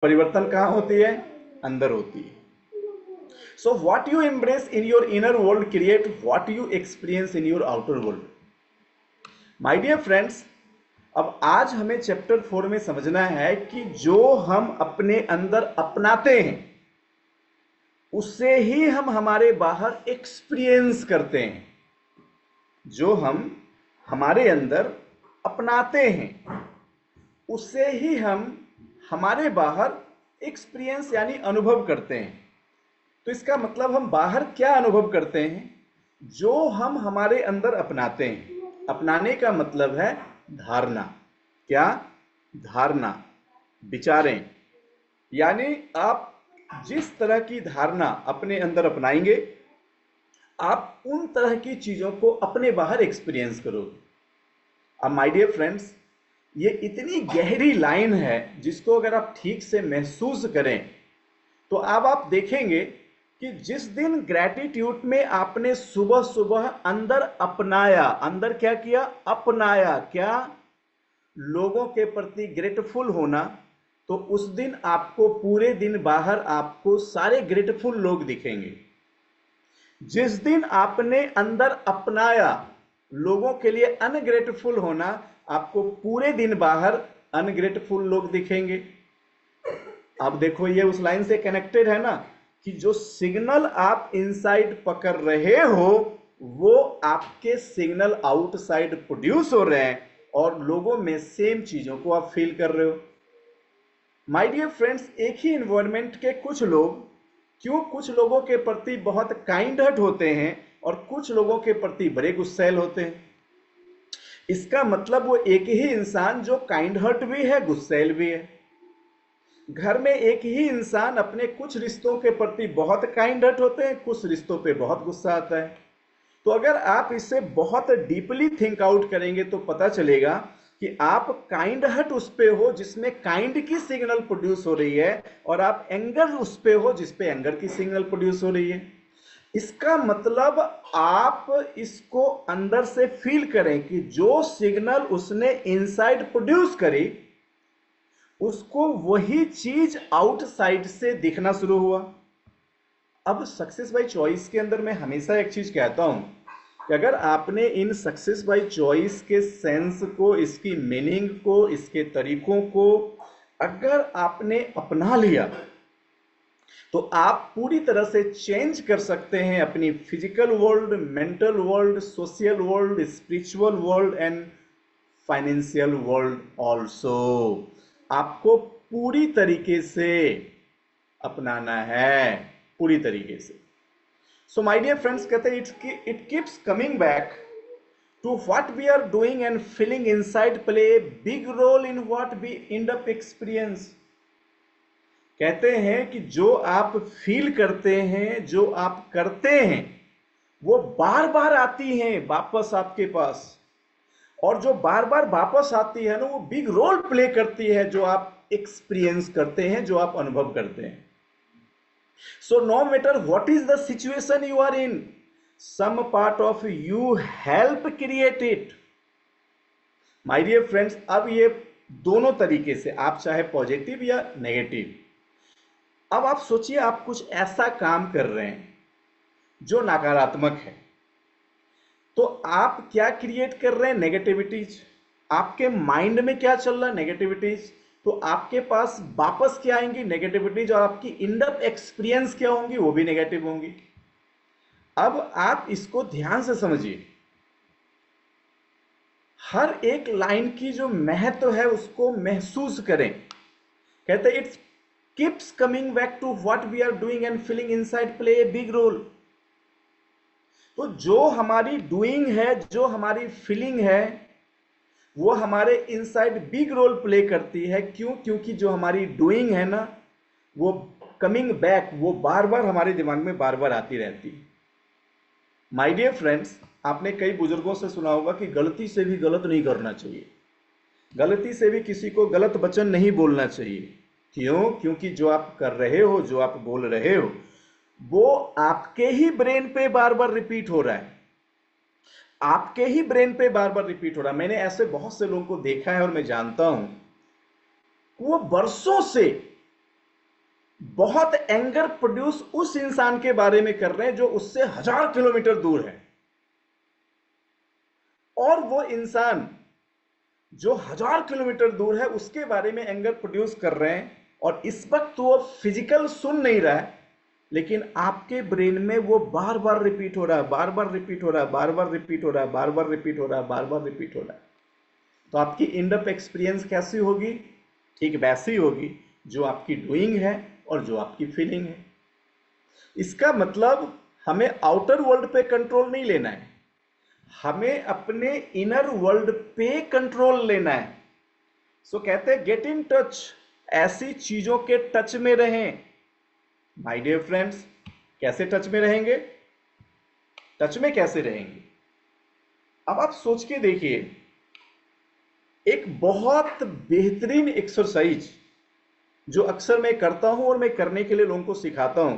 परिवर्तन कहाँ होती है? अंदर होती है। So what you embrace in your inner world create what you experience in your outer world. My dear friends, अब आज हमें चैप्टर 4 में समझना है कि जो हम अपने अंदर अपनाते हैं उससे ही हम हमारे बाहर एक्सपीरियंस करते हैं। जो हम हमारे अंदर अपनाते हैं उससे ही हम हमारे बाहर एक्सपीरियंस यानी अनुभव करते हैं। तो इसका मतलब हम बाहर क्या अनुभव करते हैं? जो हम हमारे अंदर अपनाते हैं। अपनाने का मतलब है धारणा। क्या? धारणा, विचारें। यानी आप जिस तरह की धारणा अपने अंदर अपनाएंगे आप उन तरह की चीजों को अपने बाहर एक्सपीरियंस करोगे। अब माय डियर फ्रेंड्स, ये इतनी गहरी लाइन है जिसको अगर आप ठीक से महसूस करें तो अब आप देखेंगे कि जिस दिन ग्रैटिट्यूड में आपने सुबह सुबह अंदर अपनाया, अंदर क्या किया? अपनाया। क्या? लोगों के प्रति ग्रेटफुल होना। तो उस दिन आपको पूरे दिन बाहर आपको सारे ग्रेटफुल लोग दिखेंगे। जिस दिन आपने अंदर अपनाया लोगों के लिए अनग्रेटफुल होना, आपको पूरे दिन बाहर अनग्रेटफुल लोग दिखेंगे। अब देखो ये उस लाइन से कनेक्टेड है ना कि जो सिग्नल आप इनसाइड पकड़ रहे हो वो आपके सिग्नल आउटसाइड प्रोड्यूस हो रहे हैं और लोगों में सेम चीजों को आप फील कर रहे हो। माय डियर फ्रेंड्स, एक ही एनवायरनमेंट के कुछ लोग क्यों कुछ लोगों के प्रति बहुत काइंड हार्ट होते हैं और कुछ लोगों के प्रति बड़े गुस्सैल होते हैं। इसका मतलब वो एक ही इंसान जो काइंड हार्ट भी है, गुस्सैल भी है। घर में एक ही इंसान अपने कुछ रिश्तों के प्रति बहुत काइंड हार्ट होते हैं, कुछ रिश्तों पे बहुत गुस्सा आता है। तो अगर आप इसे बहुत डीपली थिंक आउट करेंगे तो पता चलेगा कि आप काइंड हार्ट उस पे हो जिसमें काइंड की सिग्नल प्रोड्यूस हो रही है और आप एंगर उस पे हो जिस पे एंगर की सिग्नल प्रोड्यूस हो रही है। इसका मतलब आप इसको अंदर से फील करें कि जो सिग्नल उसने इनसाइड प्रोड्यूस करी उसको वही चीज आउटसाइड से दिखना शुरू हुआ। अब सक्सेस बाय चॉइस के अंदर मैं हमेशा एक चीज कहता हूं कि अगर आपने इन सक्सेस बाय चॉइस के सेंस को, इसकी मीनिंग को, इसके तरीकों को अगर आपने अपना लिया तो आप पूरी तरह से चेंज कर सकते हैं अपनी physical world, mental world, social world, spiritual world and financial world also. आपको पूरी तरीके से अपनाना है, पूरी तरीके से। सो माय डियर फ्रेंड्स, कहते हैं it keeps coming back to what we are doing and feeling inside play a big role in what we end up experience. कहते हैं कि जो आप फील करते हैं, जो आप करते हैं वो बार बार आती हैं वापस आपके पास, और जो बार बार वापस आती है ना वो बिग रोल प्ले करती है जो आप एक्सपीरियंस करते हैं, जो आप अनुभव करते हैं। So no matter what is the situation you are in, some part of you help create it. My dear friends, अब ये दोनों तरीके से, आप चाहे पॉजिटिव या नेगेटिव। अब आप सोचिए आप कुछ ऐसा काम कर रहे हैं जो नकारात्मक है, तो आप क्या क्रिएट कर रहे हैं? नेगेटिविटीज। आपके माइंड में क्या चल रहा है? नेगेटिविटीज। तो आपके पास वापस क्या आएंगी? नेगेटिविटीज। और आपकी इंडप एक्सपीरियंस क्या होंगी? वो भी नेगेटिव होंगी। अब आप इसको ध्यान से समझिए, हर एक लाइन की जो महत्व है उसको महसूस करें। कहते हैं it's keeps coming back to what we are doing and feeling inside play a big role. तो जो हमारी डूइंग है, जो हमारी फीलिंग है, वो हमारे इनसाइड बिग रोल प्ले करती है। क्यों? क्योंकि जो हमारी डूइंग है ना वो कमिंग बैक, वो बार बार हमारे दिमाग में बार बार आती रहती है। माय डियर फ्रेंड्स, आपने कई बुजुर्गों से सुना होगा कि गलती से भी गलत नहीं करना चाहिए, गलती से भी किसी को गलत वचन नहीं बोलना चाहिए। क्यों? क्योंकि जो आप कर रहे हो, जो आप बोल रहे हो वो आपके ही ब्रेन पे बार बार रिपीट हो रहा है, आपके ही ब्रेन पे बार बार रिपीट हो रहा है। मैंने ऐसे बहुत से लोगों को देखा है और मैं जानता हूं वो वर्षों से बहुत एंगर प्रोड्यूस उस इंसान के बारे में कर रहे हैं जो उससे 1000 किलोमीटर दूर है, और वो इंसान जो 1000 किलोमीटर दूर है उसके बारे में एंगर प्रोड्यूस कर रहे हैं, और इस वक्त वो फिजिकल सुन नहीं रहा है, लेकिन आपके ब्रेन में वो बार बार रिपीट हो रहा है, बार बार रिपीट हो रहा है, बार बार रिपीट हो रहा है, बार बार रिपीट हो रहा है, बार बार रिपीट हो रहा है। तो आपकी इंड अप एक्सपीरियंस कैसी होगी? ठीक वैसी होगी जो आपकी डूइंग है और जो आपकी फीलिंग है। इसका मतलब हमें आउटर वर्ल्ड पे कंट्रोल नहीं लेना है, हमें अपने इनर वर्ल्ड पे कंट्रोल लेना है। सो कहते हैं गेट इन टच, ऐसी चीजों के टच में रहें। माय डियर फ्रेंड्स, कैसे टच में रहेंगे? टच में कैसे रहेंगे? अब आप सोच के देखिए, एक बहुत बेहतरीन एक्सरसाइज जो अक्सर मैं करता हूं और मैं करने के लिए लोगों को सिखाता हूं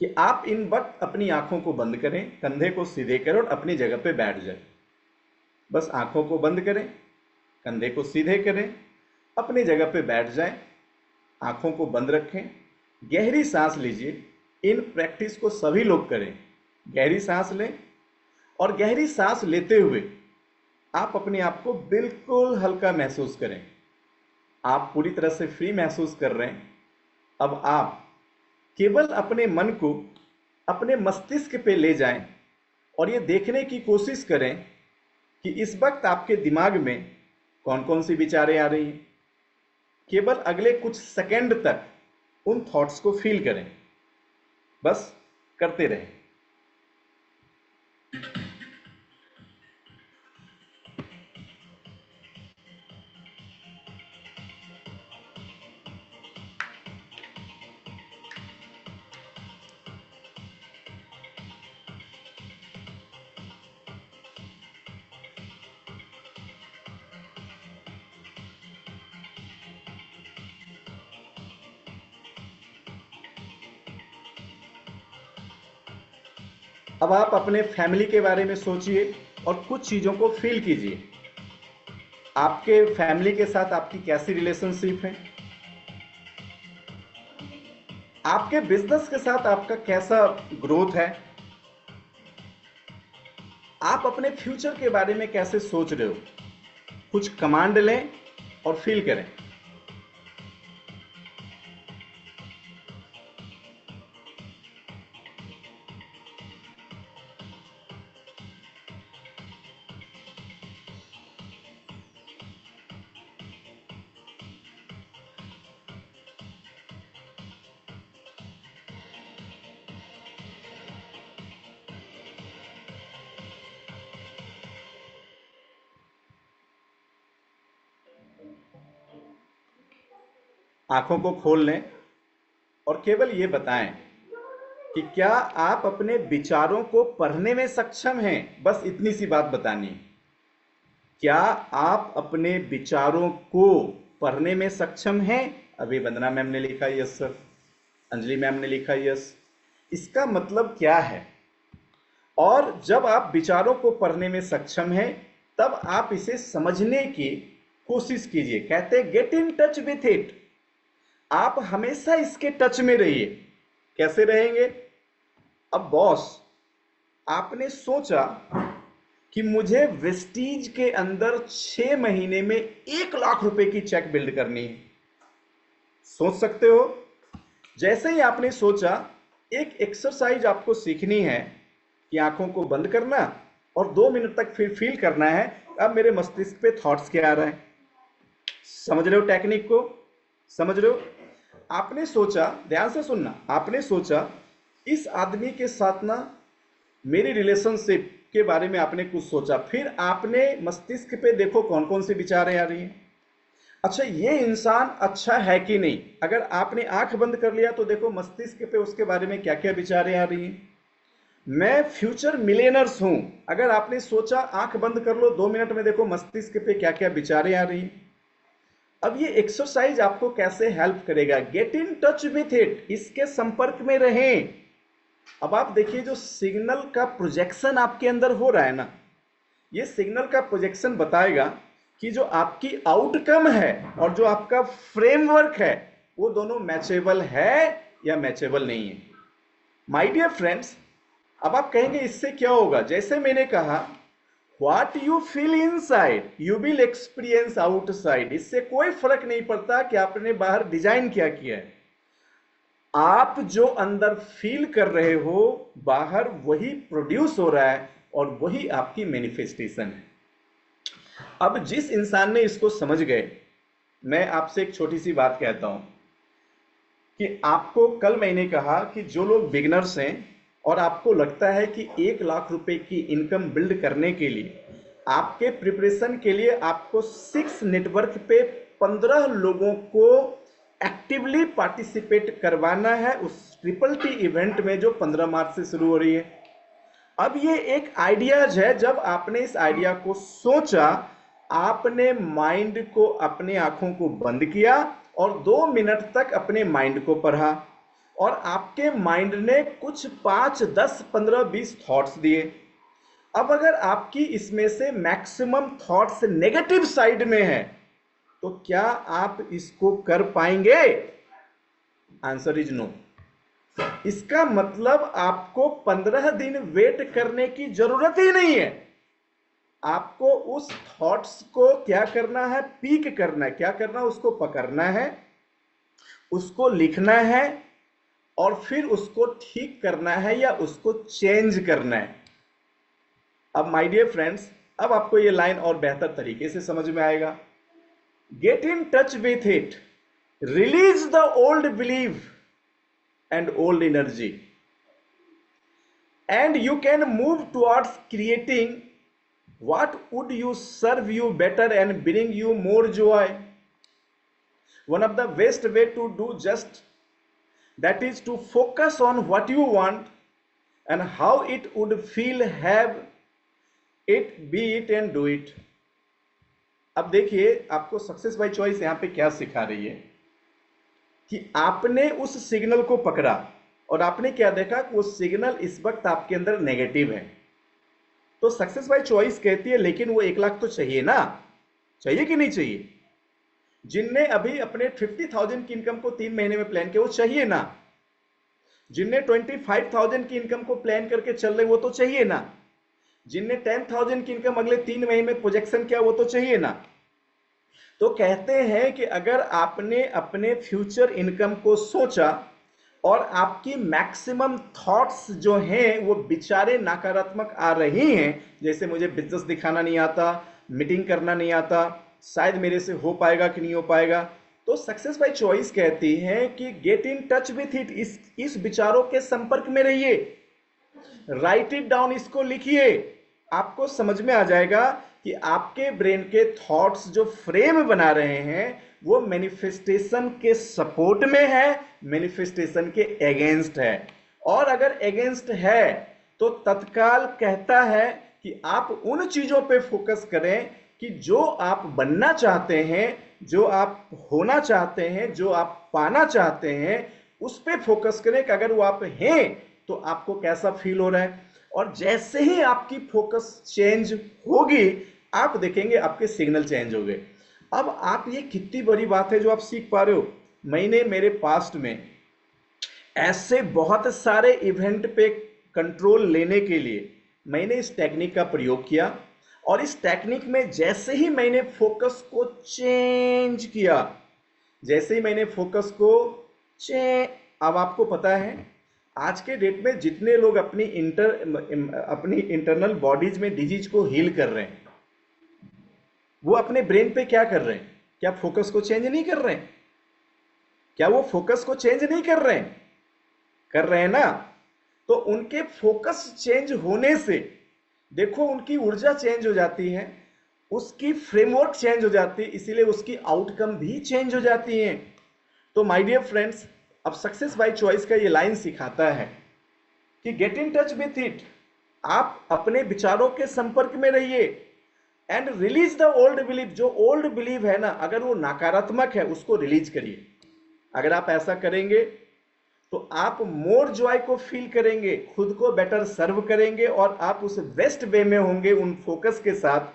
कि आप इन वक्त अपनी आंखों को बंद करें, कंधे को सीधे करें और अपनी जगह पे बैठ जाएं। बस आंखों को बंद करें, कंधे को सीधे करें, अपनी जगह पे बैठ जाएं, आंखों को बंद रखें, गहरी सांस लीजिए। इन प्रैक्टिस को सभी लोग करें। गहरी सांस लें और गहरी सांस लेते हुए आप अपने आप को बिल्कुल हल्का महसूस करें। आप पूरी तरह से फ्री महसूस कर रहे हैं। अब आप केवल अपने मन को अपने मस्तिष्क पे ले जाएं और ये देखने की कोशिश करें कि इस वक्त आपके दिमाग में कौन कौन सी विचारें आ रही हैं। केवल अगले कुछ सेकंड तक उन थॉट्स को फील करें, बस करते रहें। अब आप अपने फैमिली के बारे में सोचिए और कुछ चीज़ों को फील कीजिए। आपके फैमिली के साथ आपकी कैसी रिलेशनशिप है? आपके बिजनेस के साथ आपका कैसा ग्रोथ है? आप अपने फ्यूचर के बारे में कैसे सोच रहे हो? कुछ कमांड लें और फील करें। आंखों को खोल लें और केवल ये बताएं कि क्या आप अपने विचारों को पढ़ने में सक्षम हैं? बस इतनी सी बात बतानी है। क्या आप अपने विचारों को पढ़ने में सक्षम हैं? अभी वंदना मैम ने लिखा यस सर, अंजलि मैम ने लिखा यस। इसका मतलब क्या है? और जब आप विचारों को पढ़ने में सक्षम हैं, तब आप इसे समझने की कोशिश कीजिए। कहते हैं get in touch with it. आप हमेशा इसके टच में रहिए। कैसे रहेंगे? अब बॉस, आपने सोचा कि मुझे वेस्टीज के अंदर 6 महीने में 1 लाख रुपए की चेक बिल्ड करनी है। सोच सकते हो? जैसे ही आपने सोचा, एक एक्सरसाइज आपको सीखनी है कि आंखों को बंद करना और 2 मिनट तक फिर फील करना है अब मेरे मस्तिष्क पे थॉट्स क्या आ रहे हैं। समझ रहे हो टेक्निक को? समझ रहे हो? आपने सोचा, ध्यान से सुनना, आपने सोचा इस आदमी के साथ ना मेरी रिलेशनशिप के बारे में आपने कुछ सोचा, फिर आपने मस्तिष्क पे देखो कौन कौन सी विचारें आ रही हैं। अच्छा, ये इंसान अच्छा है कि नहीं? अगर आपने आंख बंद कर लिया तो देखो मस्तिष्क पे उसके बारे में क्या क्या विचारें आ रही हैं। मैं फ्यूचर मिलियनर्स हूं, अगर आपने सोचा, आंख बंद कर लो, 2 मिनट में देखो मस्तिष्क पे क्या क्या विचारें आ रही हैं। अब ये एक्सरसाइज आपको कैसे हेल्प करेगा? Get in touch with it, इसके संपर्क में रहें। अब आप देखिए, जो सिग्नल का प्रोजेक्शन आपके अंदर हो रहा है ना, ये सिग्नल का प्रोजेक्शन बताएगा कि जो आपकी आउटकम है और जो आपका फ्रेमवर्क है वो दोनों मैचेबल है या मैचेबल नहीं है। माय डियर फ्रेंड्स, अब आप कहेंगे इससे क्या होगा? जैसे मैंने कहा, what you feel inside you will experience outside. इससे कोई फर्क नहीं पड़ता कि आपने बाहर डिजाइन क्या किया है, आप जो अंदर फील कर रहे हो बाहर वही प्रोड्यूस हो रहा है और वही आपकी मैनिफेस्टेशन है। अब जिस इंसान ने इसको समझ गए, मैं आपसे एक छोटी सी बात कहता हूं कि आपको कल मैंने कहा कि जो लोग बिगनर्स हैं और आपको लगता है कि 1 लाख रुपए की इनकम बिल्ड करने के लिए, आपके प्रिपरेशन के लिए आपको 6 नेटवर्क पे 15 लोगों को एक्टिवली पार्टिसिपेट करवाना है उस ट्रिपल टी इवेंट में जो 15 मार्च से शुरू हो रही है। अब ये एक आइडियाज है। जब आपने इस आइडिया को सोचा, आपने माइंड को, अपने आंखों को बंद किया और 2 मिनट तक अपने माइंड को पढ़ा और आपके माइंड ने कुछ 5, 10, 15, 20 थॉट्स दिए। अब अगर आपकी इसमें से मैक्सिमम थॉट्स नेगेटिव साइड में है तो क्या आप इसको कर पाएंगे? Answer is no. इसका मतलब आपको 15 दिन वेट करने की जरूरत ही नहीं है। आपको उस थॉट्स को क्या करना है? पीक करना है। क्या करना है? उसको पकड़ना है, उसको लिखना है और फिर उसको ठीक करना है या उसको चेंज करना है। अब माय डियर फ्रेंड्स, अब आपको ये लाइन और बेहतर तरीके से समझ में आएगा। Get in touch with it, release the old believe and old energy, and you can move towards creating what would you serve you better and bring you more joy. One of the best way to do just that is to focus on what you want and how it would feel, have it, be it and do it. अब देखिए, आपको success by choice यहां पे क्या सिखा रही है कि आपने उस सिग्नल को पकड़ा और आपने क्या देखा कि वो सिग्नल इस वक्त आपके अंदर नेगेटिव है। तो सक्सेस बाय चॉइस कहती है लेकिन वो 1 लाख तो चाहिए ना, चाहिए कि नहीं चाहिए? जिनने अभी अपने 50,000 की इनकम को 3 महीने में प्लान किया वो चाहिए ना, जिनने 25,000 की इनकम को प्लान करके चल रहे वो तो चाहिए ना, जिनने 10,000 की इनकम अगले 3 महीने में प्रोजेक्शन किया वो तो चाहिए ना। तो कहते हैं कि अगर आपने अपने फ्यूचर इनकम को सोचा और आपकी मैक्सिमम थॉट्स जो हैं वो बेचारे नकारात्मक आ रही हैं, जैसे मुझे बिजनेस दिखाना नहीं आता, मीटिंग करना नहीं आता, शायद मेरे से हो पाएगा कि नहीं हो पाएगा, तो सक्सेस बाय चॉइस कहती है कि get in touch with it, इस विचारों के संपर्क में रहिए, राइट इट डाउन, इसको लिखिए। आपको समझ में आ जाएगा कि आपके ब्रेन के थॉट्स जो फ्रेम बना रहे हैं वो मैनिफेस्टेशन के सपोर्ट में है, मैनिफेस्टेशन के अगेंस्ट है। और अगर अगेंस्ट है तो तत्काल कहता है कि आप उन चीजों पे फोकस करें कि जो आप बनना चाहते हैं, जो आप होना चाहते हैं, जो आप पाना चाहते हैं, उस पे फोकस करें कि अगर वो आप हैं तो आपको कैसा फील हो रहा है। और जैसे ही आपकी फोकस चेंज होगी, आप देखेंगे आपके सिग्नल चेंज हो गए। अब आप, ये कितनी बड़ी बात है जो आप सीख पा रहे हो। मैंने मेरे पास्ट में ऐसे बहुत सारे इवेंट पे कंट्रोल लेने के लिए मैंने इस टेक्निक का प्रयोग किया और इस टेक्निक में जैसे ही मैंने फोकस को चेंज किया, जैसे ही मैंने फोकस को अब आपको पता है आज के डेट में जितने लोग अपनी इंटरनल बॉडीज में डिजीज को हील कर रहे हैं वो अपने ब्रेन पे क्या कर रहे हैं? क्या फोकस को चेंज नहीं कर रहे हैं? क्या वो फोकस को चेंज नहीं कर रहे हैं? कर रहे हैं ना। तो उनके फोकस चेंज होने से देखो उनकी ऊर्जा चेंज हो जाती है, उसकी फ्रेमवर्क चेंज हो जाती है, इसीलिए उसकी आउटकम भी चेंज हो जाती है। तो माय डियर फ्रेंड्स, अब सक्सेस बाय चॉइस का ये लाइन सिखाता है कि get in touch with it, आप अपने विचारों के संपर्क में रहिए and release the old believe. जो ओल्ड बिलीव है ना, अगर वो नकारात्मक है उसको रिलीज करिए। अगर आप ऐसा करेंगे तो आप मोर जॉय को फील करेंगे, खुद को बेटर सर्व करेंगे और आप उस बेस्ट वे में होंगे उन फोकस के साथ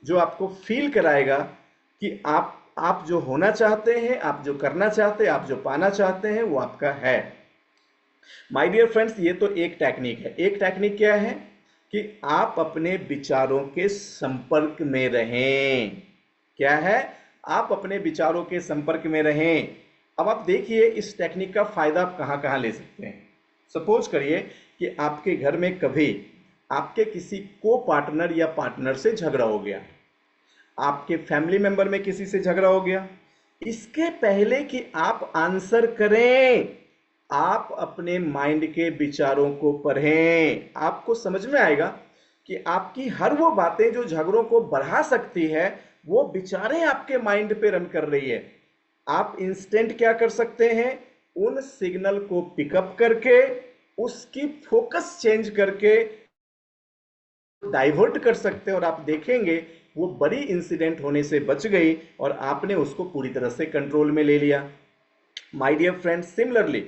जो आपको फील कराएगा कि आप आप जो होना चाहते हैं, आप जो करना चाहते हैं, आप जो पाना चाहते हैं, वो आपका है। माय डियर फ्रेंड्स, ये तो एक टेक्निक है। एक टेक्निक क्या है कि आप अपने विचारों के संपर्क में रहें। क्या है? आप अपने विचारों के संपर्क में रहें। अब आप देखिए इस टेक्निक का फायदा आप कहां कहां ले सकते हैं। सपोज करिए कि आपके घर में कभी आपके किसी को पार्टनर या पार्टनर से झगड़ा हो गया, आपके फैमिली मेंबर में किसी से झगड़ा हो गया। इसके पहले कि आप आंसर करें, आप अपने माइंड के विचारों को पढ़ें। आपको समझ में आएगा कि आपकी हर वो बातें जो झगड़ों को बढ़ा सकती है, वो विचारें आपके माइंड पे रन कर रही है। आप इंस्टेंट क्या कर सकते हैं? उन सिग्नल को पिकअप करके उसकी फोकस चेंज करके डाइवर्ट कर सकते हैं, और आप देखेंगे वो बड़ी इंसिडेंट होने से बच गई और आपने उसको पूरी तरह से कंट्रोल में ले लिया। माय डियर फ्रेंड्स, सिमिलरली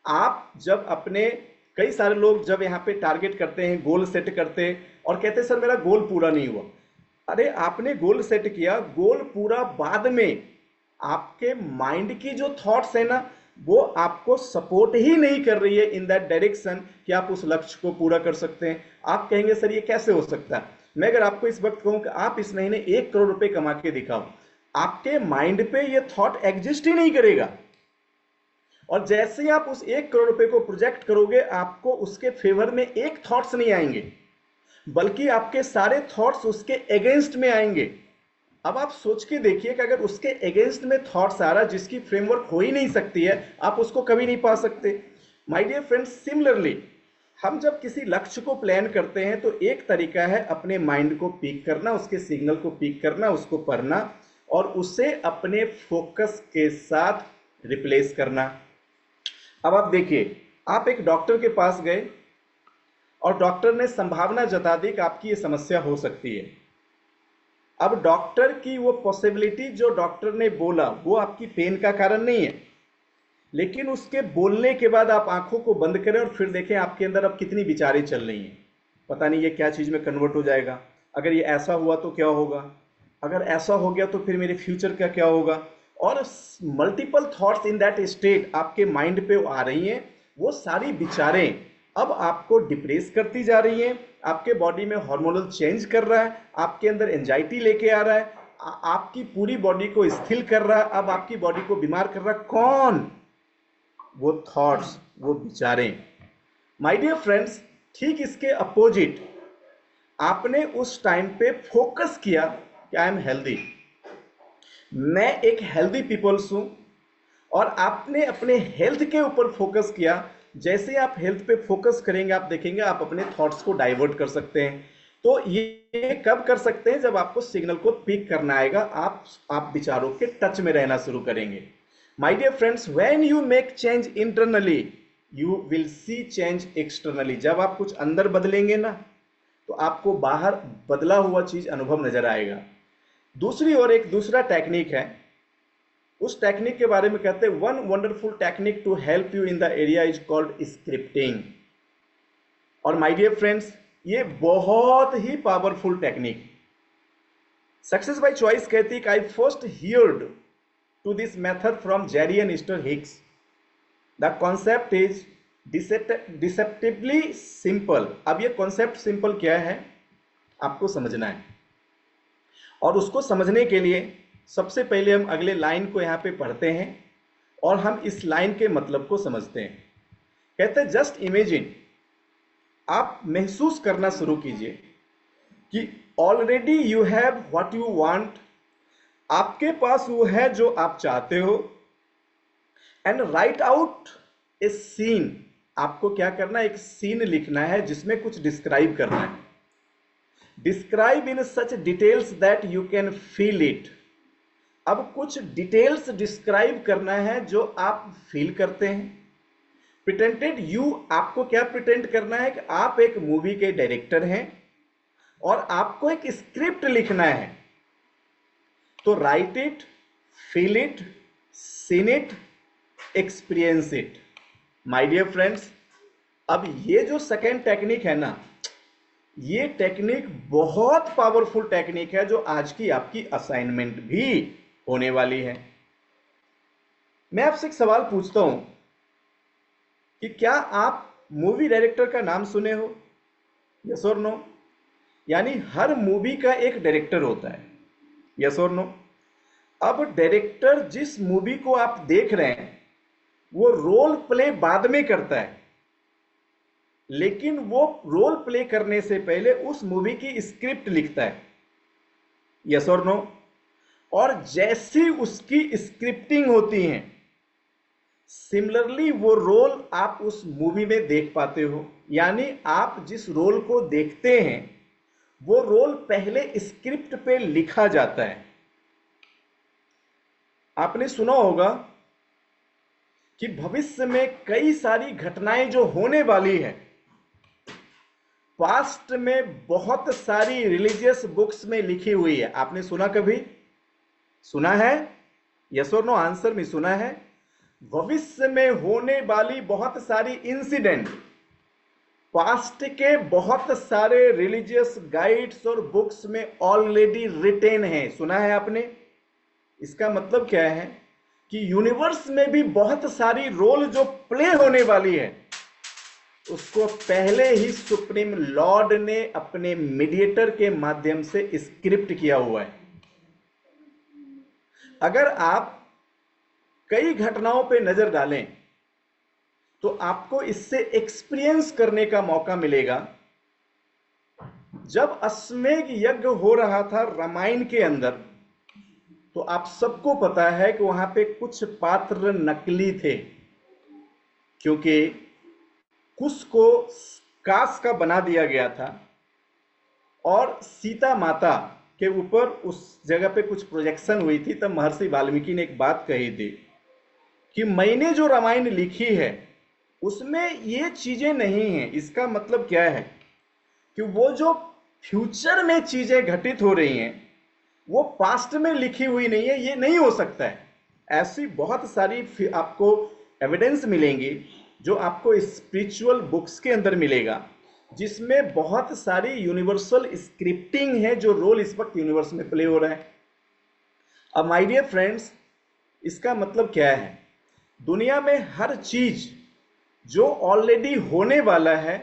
आप जब अपने, कई सारे लोग जब यहाँ पे टारगेट करते हैं, गोल सेट करते हैं और कहते हैं सर मेरा गोल पूरा नहीं हुआ। अरे आपने गोल सेट किया, गोल पूरा बाद में आपके माइंड की जो थॉट्स है ना, वो आपको सपोर्ट ही नहीं कर रही है इन दैट डायरेक्शन कि आप उस लक्ष्य को पूरा कर सकते हैं। आप कहेंगे सर ये कैसे हो सकता है? मैं अगर आपको इस वक्त कहूं कि आप इस महीने 1 करोड़ रुपए कमा के दिखाओ, आपके माइंड पे ये थॉट एग्जिस्ट ही नहीं करेगा। और जैसे ही आप उस 1 करोड़ रुपए को प्रोजेक्ट करोगे, आपको उसके फेवर में एक थॉट्स नहीं आएंगे, बल्कि आपके सारे थॉट्स उसके अगेंस्ट में आएंगे। अब आप सोच के देखिए कि अगर उसके अगेंस्ट में थॉट्स आ रहा जिसकी फ्रेमवर्क हो ही नहीं सकती है, आप उसको कभी नहीं पा सकते। माय डियर फ्रेंड्स, सिमिलरली हम जब किसी लक्ष्य को प्लान करते हैं तो एक तरीका है अपने माइंड को पिक करना, उसके सिग्नल को पिक करना, उसको पढ़ना और उसे अपने फोकस के साथ रिप्लेस करना। अब आप देखिए, आप एक डॉक्टर के पास गए और डॉक्टर ने संभावना जता दी कि आपकी ये समस्या हो सकती है। अब डॉक्टर की वो पॉसिबिलिटी जो डॉक्टर ने बोला वो आपकी पेन का कारण नहीं है, लेकिन उसके बोलने के बाद आप आंखों को बंद करें और फिर देखें आपके अंदर अब कितनी विचारें चल रही हैं। पता नहीं ये क्या चीज़ में कन्वर्ट हो जाएगा, अगर ये ऐसा हुआ तो क्या होगा, अगर ऐसा हो गया तो फिर मेरे फ्यूचर का क्या होगा। और multiple thoughts in that state आपके माइंड पे आ रही हैं। वो सारी विचारें अब आपको डिप्रेस करती जा रही हैं, आपके बॉडी में हार्मोनल चेंज कर रहा है, आपके अंदर एंजाइटी लेके आ रहा है, आपकी पूरी बॉडी को स्थिर कर रहा है। अब आपकी बॉडी को बीमार कर रहा है कौन? वो थॉट्स, वो विचारें। माय डियर फ्रेंड्स, ठीक इसके अपोजिट आपने उस टाइम पे फोकस किया कि आई एम हेल्दी, मैं एक हेल्दी पीपल्स हूं, और आपने अपने हेल्थ के ऊपर फोकस किया। जैसे आप हेल्थ पे फोकस करेंगे, आप देखेंगे आप अपने थॉट्स को डाइवर्ट कर सकते हैं। तो ये कब कर सकते हैं? जब आपको सिग्नल को पिक करना आएगा, आप विचारों के टच में रहना शुरू करेंगे। My dear friends, when you make change internally you will see change externally. जब आप कुछ अंदर बदलेंगे ना, तो आपको बाहर बदला हुआ चीज अनुभव नजर आएगा। दूसरी ओर एक दूसरा टेक्निक है, उस टेक्निक के बारे में कहते हैं one wonderful technique to help you in the area is called scripting. और माय डियर फ्रेंड्स, ये बहुत ही powerful technique. Success by choice कहती है कि I first heard to this method from Jerry and mister Hicks. The concept is deceptively simple. अब ये concept simple क्या है आपको समझना है, और उसको समझने के लिए सबसे पहले हम अगले लाइन को यहाँ पे पढ़ते हैं और हम इस लाइन के मतलब को समझते हैं। कहते हैं जस्ट इमेजिन, आप महसूस करना शुरू कीजिए कि already you have what you want, आपके पास वो है जो आप चाहते हो। And write out a scene, आपको क्या करना है? एक सीन लिखना है जिसमें कुछ डिस्क्राइब करना है। Describe in such details that you can feel it. अब कुछ डिटेल्स डिस्क्राइब करना है जो आप फील करते हैं। प्रिटेंडेड यू, आपको क्या प्रिटेंड करना है कि आप एक मूवी के डायरेक्टर हैं और आपको एक स्क्रिप्ट लिखना है। तो write it, feel it, seen it, experience it. My dear friends, अब ये जो सेकेंड टेक्निक है ना, ये टेक्निक बहुत पावरफुल टेक्निक है जो आज की आपकी असाइनमेंट भी होने वाली है। मैं आपसे एक सवाल पूछता हूं कि क्या आप मूवी डायरेक्टर का नाम सुने हो? यस और नो? यानी हर मूवी का एक डायरेक्टर होता है। यस और नो? अब डायरेक्टर जिस मूवी को आप देख रहे हैं वो रोल प्ले बाद में करता है, लेकिन वो रोल प्ले करने से पहले उस मूवी की स्क्रिप्ट लिखता है। यस और नो? और जैसी उसकी स्क्रिप्टिंग होती है, सिमिलरली वो रोल आप उस मूवी में देख पाते हो। यानी आप जिस रोल को देखते हैं वो रोल पहले स्क्रिप्ट पे लिखा जाता है। आपने सुना होगा कि भविष्य में कई सारी घटनाएं जो होने वाली है, पास्ट में बहुत सारी रिलीजियस बुक्स में लिखी हुई है। आपने सुना, कभी सुना है? यस और नो आंसर में सुना है। भविष्य में होने वाली बहुत सारी इंसिडेंट पास्ट के बहुत सारे रिलीजियस गाइड्स और बुक्स में ऑलरेडी रिटेन है। सुना है आपने? इसका मतलब क्या है कि यूनिवर्स में भी बहुत सारी रोल जो प्ले होने वाली है उसको पहले ही सुप्रीम लॉर्ड ने अपने मीडिएटर के माध्यम से स्क्रिप्ट किया हुआ है। अगर आप कई घटनाओं पे नजर डालें तो आपको इससे एक्सपीरियंस करने का मौका मिलेगा। जब अश्वमेध यज्ञ हो रहा था रामायण के अंदर, तो आप सबको पता है कि वहां पे कुछ पात्र नकली थे, क्योंकि कुश को काश का बना दिया गया था और सीता माता के ऊपर उस जगह पे कुछ प्रोजेक्शन हुई थी। तब महर्षि वाल्मीकि ने एक बात कही थी कि मैंने जो रामायण लिखी है उसमें ये चीजें नहीं हैं। इसका मतलब क्या है कि वो जो फ्यूचर में चीजें घटित हो रही हैं वो पास्ट में लिखी हुई नहीं है, ये नहीं हो सकता है। ऐसी बहुत सारी आपको एविडेंस मिलेंगी जो आपको स्पिरिचुअल बुक्स के अंदर मिलेगा, जिसमें बहुत सारी यूनिवर्सल स्क्रिप्टिंग है जो रोल इस वक्त यूनिवर्स में प्ले हो रहा है। अब माय डियर फ्रेंड्स, इसका मतलब क्या है? दुनिया में हर चीज जो ऑलरेडी होने वाला है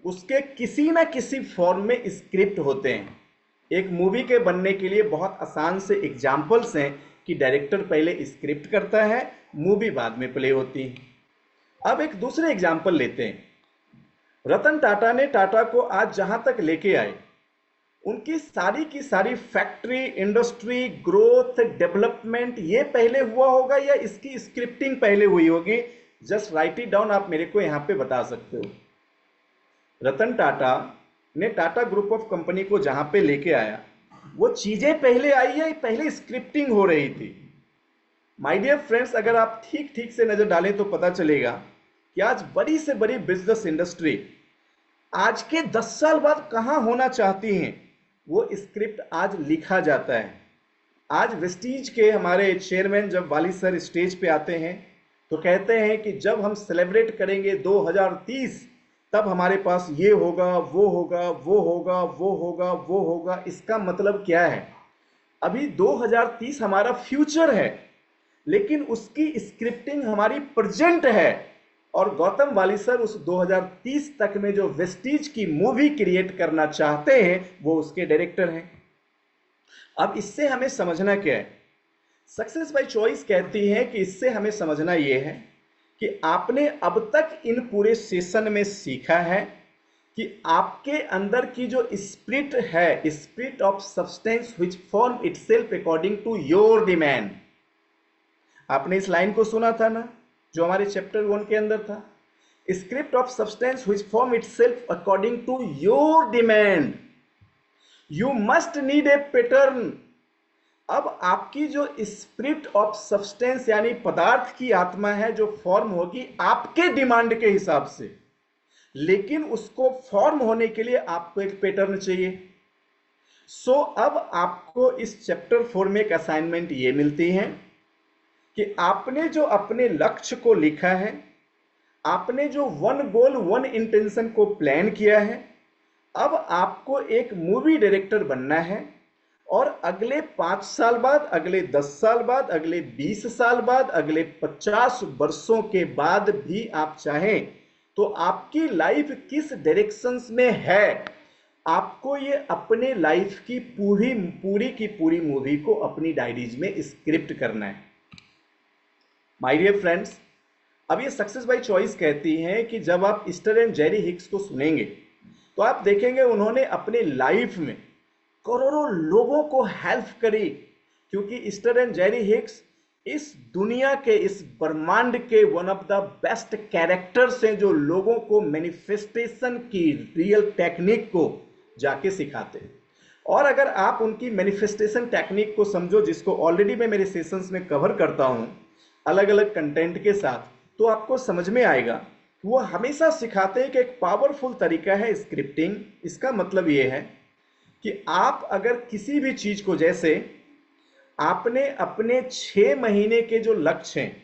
उसके किसी ना किसी फॉर्म में स्क्रिप्ट होते हैं। एक मूवी के बनने के लिए बहुत आसान से एग्जाम्पल्स हैं कि डायरेक्टर पहले स्क्रिप्ट करता है, मूवी बाद में प्ले होती है। अब एक दूसरे एग्जाम्पल लेते हैं। रतन टाटा ने टाटा को आज जहां तक लेके आए, उनकी सारी की सारी फैक्ट्री, इंडस्ट्री, ग्रोथ, डेवलपमेंट, ये पहले हुआ होगा या इसकी स्क्रिप्टिंग पहले हुई होगी? जस्ट राइट इट डाउन, आप मेरे को यहां पे बता सकते हो। रतन टाटा ने टाटा ग्रुप ऑफ कंपनी को जहां पे लेके आया, वो चीजें पहले आई है, पहले स्क्रिप्टिंग हो रही थी? माय डियर फ्रेंड्स, अगर आप ठीक ठीक से नजर डालें तो पता चलेगा कि आज बड़ी से बड़ी बिजनेस इंडस्ट्री आज के 10 साल बाद कहां होना चाहती हैं, वो स्क्रिप्ट आज लिखा जाता है। आज वेस्टीज के हमारे चेयरमैन जब वाली सर स्टेज पे आते हैं तो कहते हैं कि जब हम सेलिब्रेट करेंगे 2030 तब हमारे पास ये होगा, वो होगा, वो होगा, वो होगा, वो होगा। इसका मतलब क्या है? अभी 2030 हमारा फ्यूचर है, लेकिन उसकी स्क्रिप्टिंग हमारी प्रेजेंट है। और गौतम वाली सर उस 2030 तक में जो वेस्टीज की मूवी क्रिएट करना चाहते हैं वो उसके डायरेक्टर हैं। अब इससे हमें समझना क्या है? सक्सेस बाय चॉइस कहती है कि इससे हमें समझना यह है कि आपने अब तक इन पूरे सेशन में सीखा है कि आपके अंदर की जो स्पिरिट है, spirit of substance which form itself according to your demand. आपने इस लाइन को सुना था ना, जो हमारे चैप्टर 1 के अंदर था, script of substance which form itself according to your demand, you must need a pattern. अब आपकी जो स्पिरिट ऑफ सब्सटेंस यानी पदार्थ की आत्मा है जो फॉर्म होगी आपके डिमांड के हिसाब से, लेकिन उसको फॉर्म होने के लिए आपको एक पैटर्न चाहिए। सो अब आपको इस चैप्टर 4 में एक असाइनमेंट ये मिलती है कि आपने जो अपने लक्ष्य को लिखा है, आपने जो वन गोल वन इंटेंशन को प्लान किया है, अब आपको एक मूवी डायरेक्टर बनना है। और अगले 5 साल बाद, अगले 10 साल बाद, अगले 20 साल बाद, अगले 50 वर्षों के बाद भी आप चाहें तो आपकी लाइफ किस डायरेक्शंस में है, आपको ये अपने लाइफ की पूरी की पूरी मूवी को अपनी डायरीज में स्क्रिप्ट करना है। माय डियर फ्रेंड्स, अब ये सक्सेस बाय चॉइस कहती हैं कि जब आप ईस्टर एंड जेरी हिक्स को सुनेंगे तो आप देखेंगे उन्होंने अपने लाइफ में करोड़ों लोगों को हेल्प करी, क्योंकि ईस्टर एंड जेरी हिक्स इस दुनिया के, इस ब्रह्मांड के one of the best characters हैं जो लोगों को मैनिफेस्टेशन की रियल टेक्निक को जाके सिखाते हैं। और अगर आप उनकी मैनिफेस्टेशन टेक्निक को समझो, जिसको ऑलरेडी मैं मेरे सेशंस में कवर करता हूं अलग अलग कंटेंट के साथ, तो आपको समझ में आएगा कि वो हमेशा सिखाते हैं कि एक पावरफुल तरीका है स्क्रिप्टिंग। इसका मतलब ये है कि आप अगर किसी भी चीज को, जैसे आपने अपने 6 महीने के जो लक्ष्य हैं,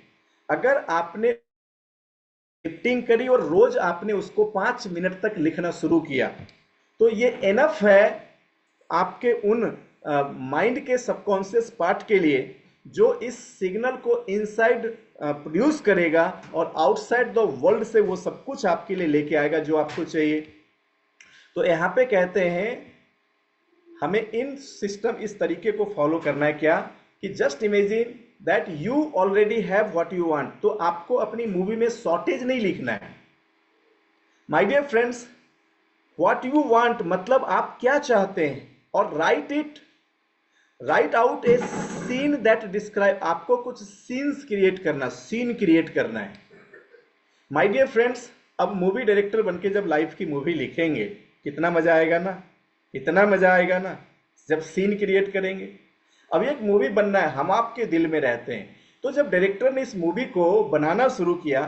अगर आपने स्क्रिप्टिंग करी और रोज आपने उसको 5 मिनट तक लिखना शुरू किया, तो ये एनफ है आपके उन माइंड के सबकॉन्शियस पार्ट के लिए जो इस सिग्नल को इनसाइड प्रोड्यूस करेगा और आउटसाइड द वर्ल्ड से वो सब कुछ आपके लिए लेके आएगा जो आपको चाहिए। तो यहाँ पे कहते हैं हमें इन सिस्टम, इस तरीके को फॉलो करना है, क्या कि just imagine that you already have what you want. तो आपको अपनी मूवी में शॉर्टेज नहीं लिखना है। My dear friends, what you want मतलब आप क्या चाहते हैं, और write out a scene that describe, आपको कुछ सीन्स क्रिएट करना, सीन क्रिएट करना है। माय डियर फ्रेंड्स, अब मूवी डायरेक्टर बनके जब लाइफ की मूवी लिखेंगे कितना मजा आएगा ना, इतना मजा आएगा ना जब सीन क्रिएट करेंगे। अब एक मूवी बनना है, हम आपके दिल में रहते हैं, तो जब डायरेक्टर ने इस मूवी को बनाना शुरू किया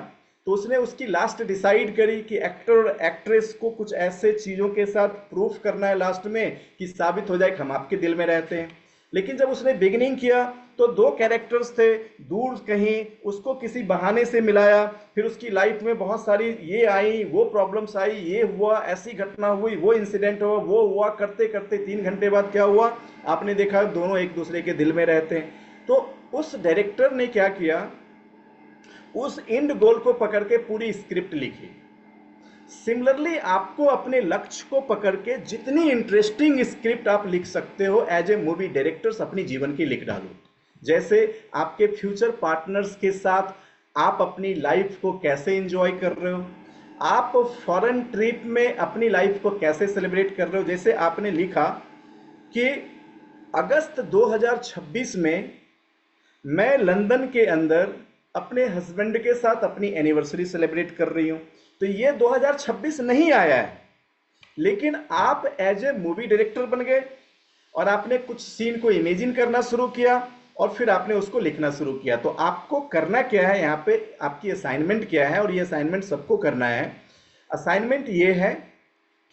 तो उसने उसकी लास्ट डिसाइड करी कि एक्टर और एक्ट्रेस को कुछ ऐसे चीज़ों के साथ प्रूफ करना है लास्ट में कि साबित हो जाए कि हम आपके दिल में रहते हैं। लेकिन जब उसने बिगिनिंग किया तो 2 कैरेक्टर्स थे दूर कहीं, उसको किसी बहाने से मिलाया, फिर उसकी लाइफ में बहुत सारी ये आई, वो प्रॉब्लम्स आई, ये हुआ, ऐसी घटना हुई, वो इंसिडेंट हुआ, वो हुआ, करते करते 3 घंटे बाद क्या हुआ, आपने देखा दोनों एक दूसरे के दिल में रहते हैं। तो उस डायरेक्टर ने क्या किया, उस एंड गोल को पकड़ के पूरी स्क्रिप्ट लिखी। सिमिलरली आपको अपने लक्ष्य को पकड़ के जितनी इंटरेस्टिंग स्क्रिप्ट आप लिख सकते हो एज ए मूवी डायरेक्टर्स अपनी जीवन की लिख डालो। जैसे आपके फ्यूचर पार्टनर्स के साथ आप अपनी लाइफ को कैसे एंजॉय कर रहे हो, आप फॉरेन ट्रिप में अपनी लाइफ को कैसे सेलिब्रेट कर रहे हो। जैसे आपने लिखा कि अगस्त 2026 में मैं लंदन के अंदर अपने हस्बैंड के साथ अपनी एनिवर्सरी सेलिब्रेट कर रही हूं। तो ये 2026 नहीं आया है, लेकिन आप एज ए मूवी डायरेक्टर बन गए और आपने कुछ सीन को इमेजिन करना शुरू किया और फिर आपने उसको लिखना शुरू किया। तो आपको करना क्या है, यहाँ पे आपकी असाइनमेंट क्या है, और ये असाइनमेंट सबको करना है। असाइनमेंट ये है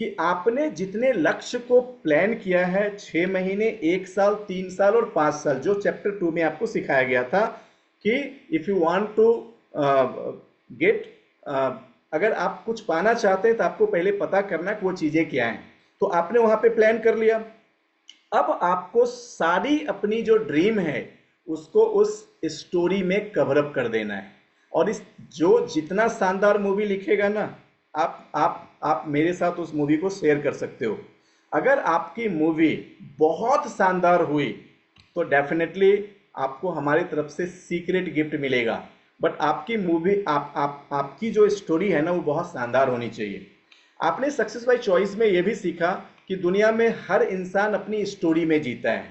कि आपने जितने लक्ष्य को प्लान किया है, 6 महीने, 1 साल, 3 साल और 5 साल, जो चैप्टर 2 में आपको सिखाया गया था कि if you want to get, अगर आप कुछ पाना चाहते हैं तो आपको पहले पता करना कि वो चीजें क्या हैं। तो आपने वहां पे प्लान कर लिया। अब आपको सारी अपनी जो ड्रीम है उसको उस स्टोरी में कवर अप कर देना है। और इस जो जितना शानदार मूवी लिखेगा ना, आप मेरे साथ उस मूवी को शेयर कर सकते हो। अगर आपकी मूवी बहुत शानदार हुई तो डेफिनेटली आपको हमारी तरफ से सीक्रेट गिफ्ट मिलेगा। बट आपकी मूवी, आपकी जो स्टोरी है ना, वो बहुत शानदार होनी चाहिए। आपने सक्सेस बाय चॉइस में ये भी सीखा कि दुनिया में हर इंसान अपनी स्टोरी में जीता है,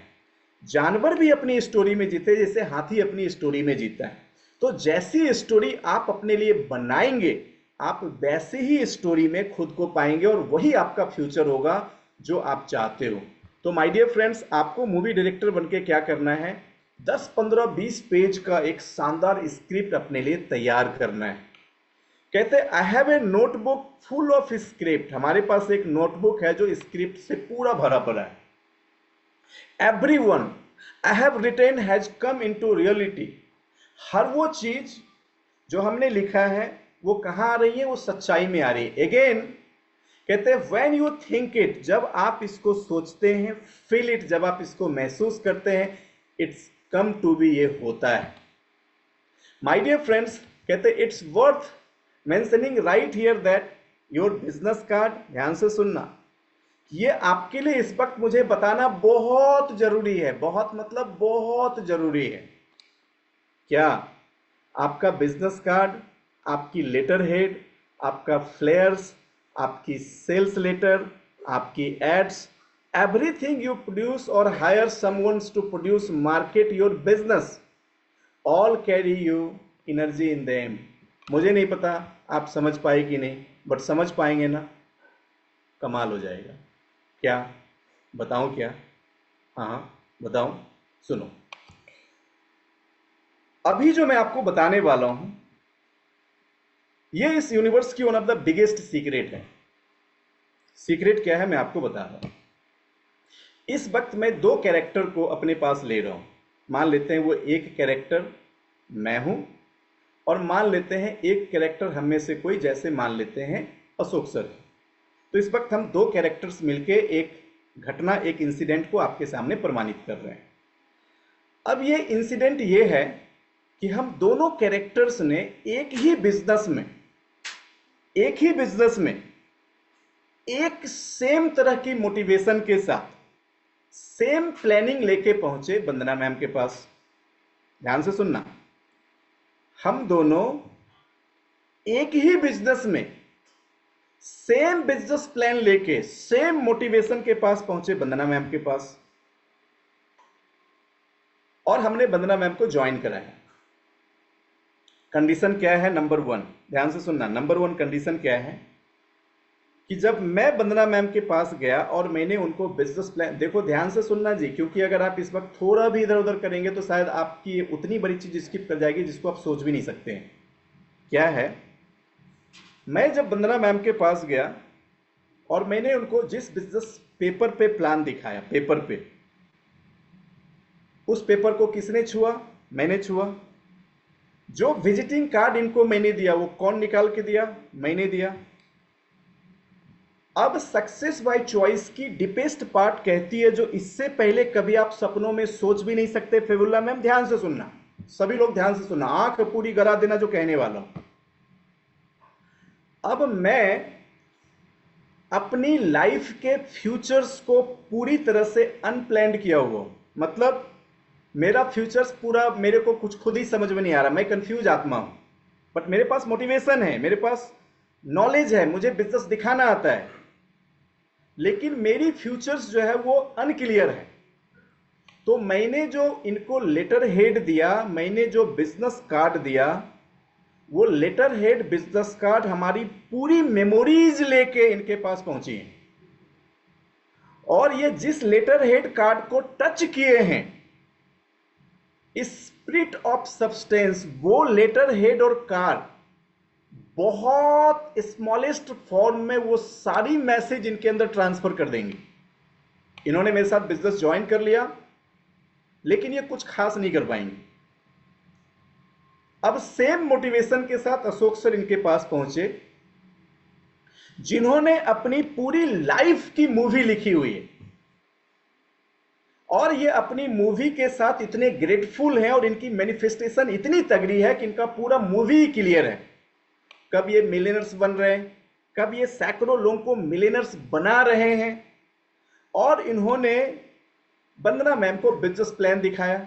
जानवर भी अपनी स्टोरी में जीते, जैसे हाथी अपनी स्टोरी में जीता है। तो जैसी स्टोरी आप अपने लिए बनाएंगे, आप वैसे ही स्टोरी में खुद को पाएंगे और वही आपका फ्यूचर होगा जो आप चाहते हो। तो माय डियर फ्रेंड्स, आपको मूवी डायरेक्टर बनके क्या करना है, 10, 15, 20 पेज का एक शानदार स्क्रिप्ट अपने लिए तैयार करना है। कहते हैं I have a notebook full of script, हमारे पास एक नोटबुक है जो स्क्रिप्ट से पूरा भरा पड़ा है। Everyone I have written has come into reality, हर वो चीज जो हमने लिखा है वो कहाँ आ रही है, वो सच्चाई में आ रही है। अगेन कहते हैं व्हेन यू थिंक इट, जब आप इसको सोचते हैं, फील इट, जब आप इसको महसूस करते हैं, इट्स कम टू बी, ये होता है। माय डियर फ्रेंड्स, कहते हैं it's worth mentioning right here that your business card, ध्यान से सुनना, ये आपके लिए इस वक्त मुझे बताना बहुत जरूरी है, बहुत मतलब बहुत जरूरी है। क्या आपका बिजनेस कार्ड, आपकी लेटर हेड, आपका फ्लेयर्स, आपकी सेल्स लेटर, आपकी एड्स, एवरीथिंग यू प्रोड्यूस और hire someones to produce, market your business, all carry you energy in them. मुझे नहीं पता आप समझ पाए कि नहीं, बट समझ पाएंगे ना, कमाल हो जाएगा। क्या बताऊं क्या? हाँ बताऊं, सुनो। अभी जो मैं आपको बताने वाला हूं, ये इस यूनिवर्स की one of the biggest secret है। सीक्रेट क्या है मैं आपको बता रहा हूं। इस वक्त मैं दो कैरेक्टर को अपने पास ले रहा हूं। मान लेते हैं वो एक कैरेक्टर मैं हूं, और मान लेते हैं एक कैरेक्टर हम में से कोई, जैसे मान लेते हैं अशोक सर। तो इस वक्त हम दो कैरेक्टर्स मिलके एक घटना, एक इंसिडेंट को आपके सामने प्रमाणित कर रहे हैं। अब ये इंसिडेंट ये है कि हम दोनों कैरेक्टर्स ने एक ही बिजनेस में एक सेम तरह की मोटिवेशन के साथ सेम प्लानिंग लेके पहुंचे वंदना मैम के पास। ध्यान से सुनना, हम दोनों एक ही बिजनेस में सेम बिजनेस प्लान लेके सेम मोटिवेशन के पास पहुंचे वंदना मैम के पास, और हमने वंदना मैम को ज्वाइन कराया। कंडीशन क्या है? नंबर वन, ध्यान से सुनना, नंबर वन कंडीशन क्या है कि जब मैं वंदना मैम के पास गया और मैंने उनको बिजनेस प्लान, देखो ध्यान से सुनना जी, क्योंकि अगर आप इस वक्त थोड़ा भी इधर उधर करेंगे तो शायद आपकी उतनी बड़ी चीज स्किप कर जाएगी जिसको आप सोच भी नहीं सकते हैं। क्या है? मैं जब वंदना मैम के पास गया और मैंने उनको जिस बिजनेस पेपर पे प्लान दिखाया, पेपर पे, उस पेपर को किसने छुआ? मैंने छुआ। जो विजिटिंग कार्ड इनको मैंने दिया वो कौन निकाल के दिया? मैंने दिया। अब सक्सेस बाय चॉइस की डीपेस्ट पार्ट कहती है जो इससे पहले कभी आप सपनों में सोच भी नहीं सकते। फेबुल्ला मैम ध्यान से सुनना, सभी लोग ध्यान से सुनना, आंख पूरी गरा देना जो कहने वाला हूं। अब मैं अपनी लाइफ के फ्यूचर्स को पूरी तरह से अनप्लान्ड किया हुआ, मतलब मेरा फ्यूचर्स पूरा मेरे को कुछ खुद ही समझ में नहीं आ रहा, मैं कंफ्यूज आत्मा हूं, बट मेरे पास मोटिवेशन है, मेरे पास नॉलेज है, मुझे बिजनेस दिखाना आता है, लेकिन मेरी फ्यूचर्स जो है वो अनक्लियर है। तो मैंने जो इनको लेटर हेड दिया, मैंने जो बिजनेस कार्ड दिया, वो लेटर हेड बिजनेस कार्ड हमारी पूरी मेमोरीज लेके इनके पास पहुंची है, और ये जिस लेटर हेड कार्ड को टच किए हैं, स्पिरिट ऑफ सब्सटेंस, वो लेटर हेड और कार्ड बहुत स्मॉलेस्ट फॉर्म में वो सारी मैसेज इनके अंदर ट्रांसफर कर देंगे। इन्होंने मेरे साथ बिजनेस ज्वाइन कर लिया, लेकिन ये कुछ खास नहीं कर पाएंगे। अब सेम मोटिवेशन के साथ अशोक सर इनके पास पहुंचे, जिन्होंने अपनी पूरी लाइफ की मूवी लिखी हुई है, और ये अपनी मूवी के साथ इतने ग्रेटफुल हैं और इनकी मैनिफेस्टेशन इतनी तगड़ी है कि इनका पूरा मूवी क्लियर है। कब ये मिलियनर्स बन रहे हैं, कब ये सैकड़ों लोगों को मिलियनर्स बना रहे हैं, और इन्होंने वंदना मैम को बिजनेस प्लान दिखाया।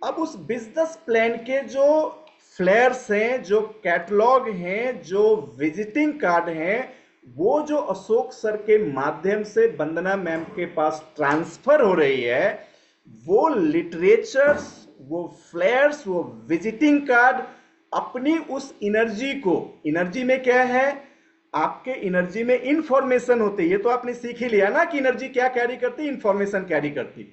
अब उस बिजनेस प्लान के जो फ्लेयर्स हैं, जो कैटलॉग हैं, जो विजिटिंग कार्ड हैं, वो जो अशोक सर के माध्यम से वंदना मैम के पास ट्रांसफर हो रही है, वो लिटरेचर्स, वो फ्लेयर्स, वो विजिटिंग कार्ड अपनी उस एनर्जी को, एनर्जी में क्या है, आपके एनर्जी में इंफॉर्मेशन होती है, ये तो आपने सीख ही लिया ना कि एनर्जी क्या कैरी करती, इंफॉर्मेशन कैरी करती।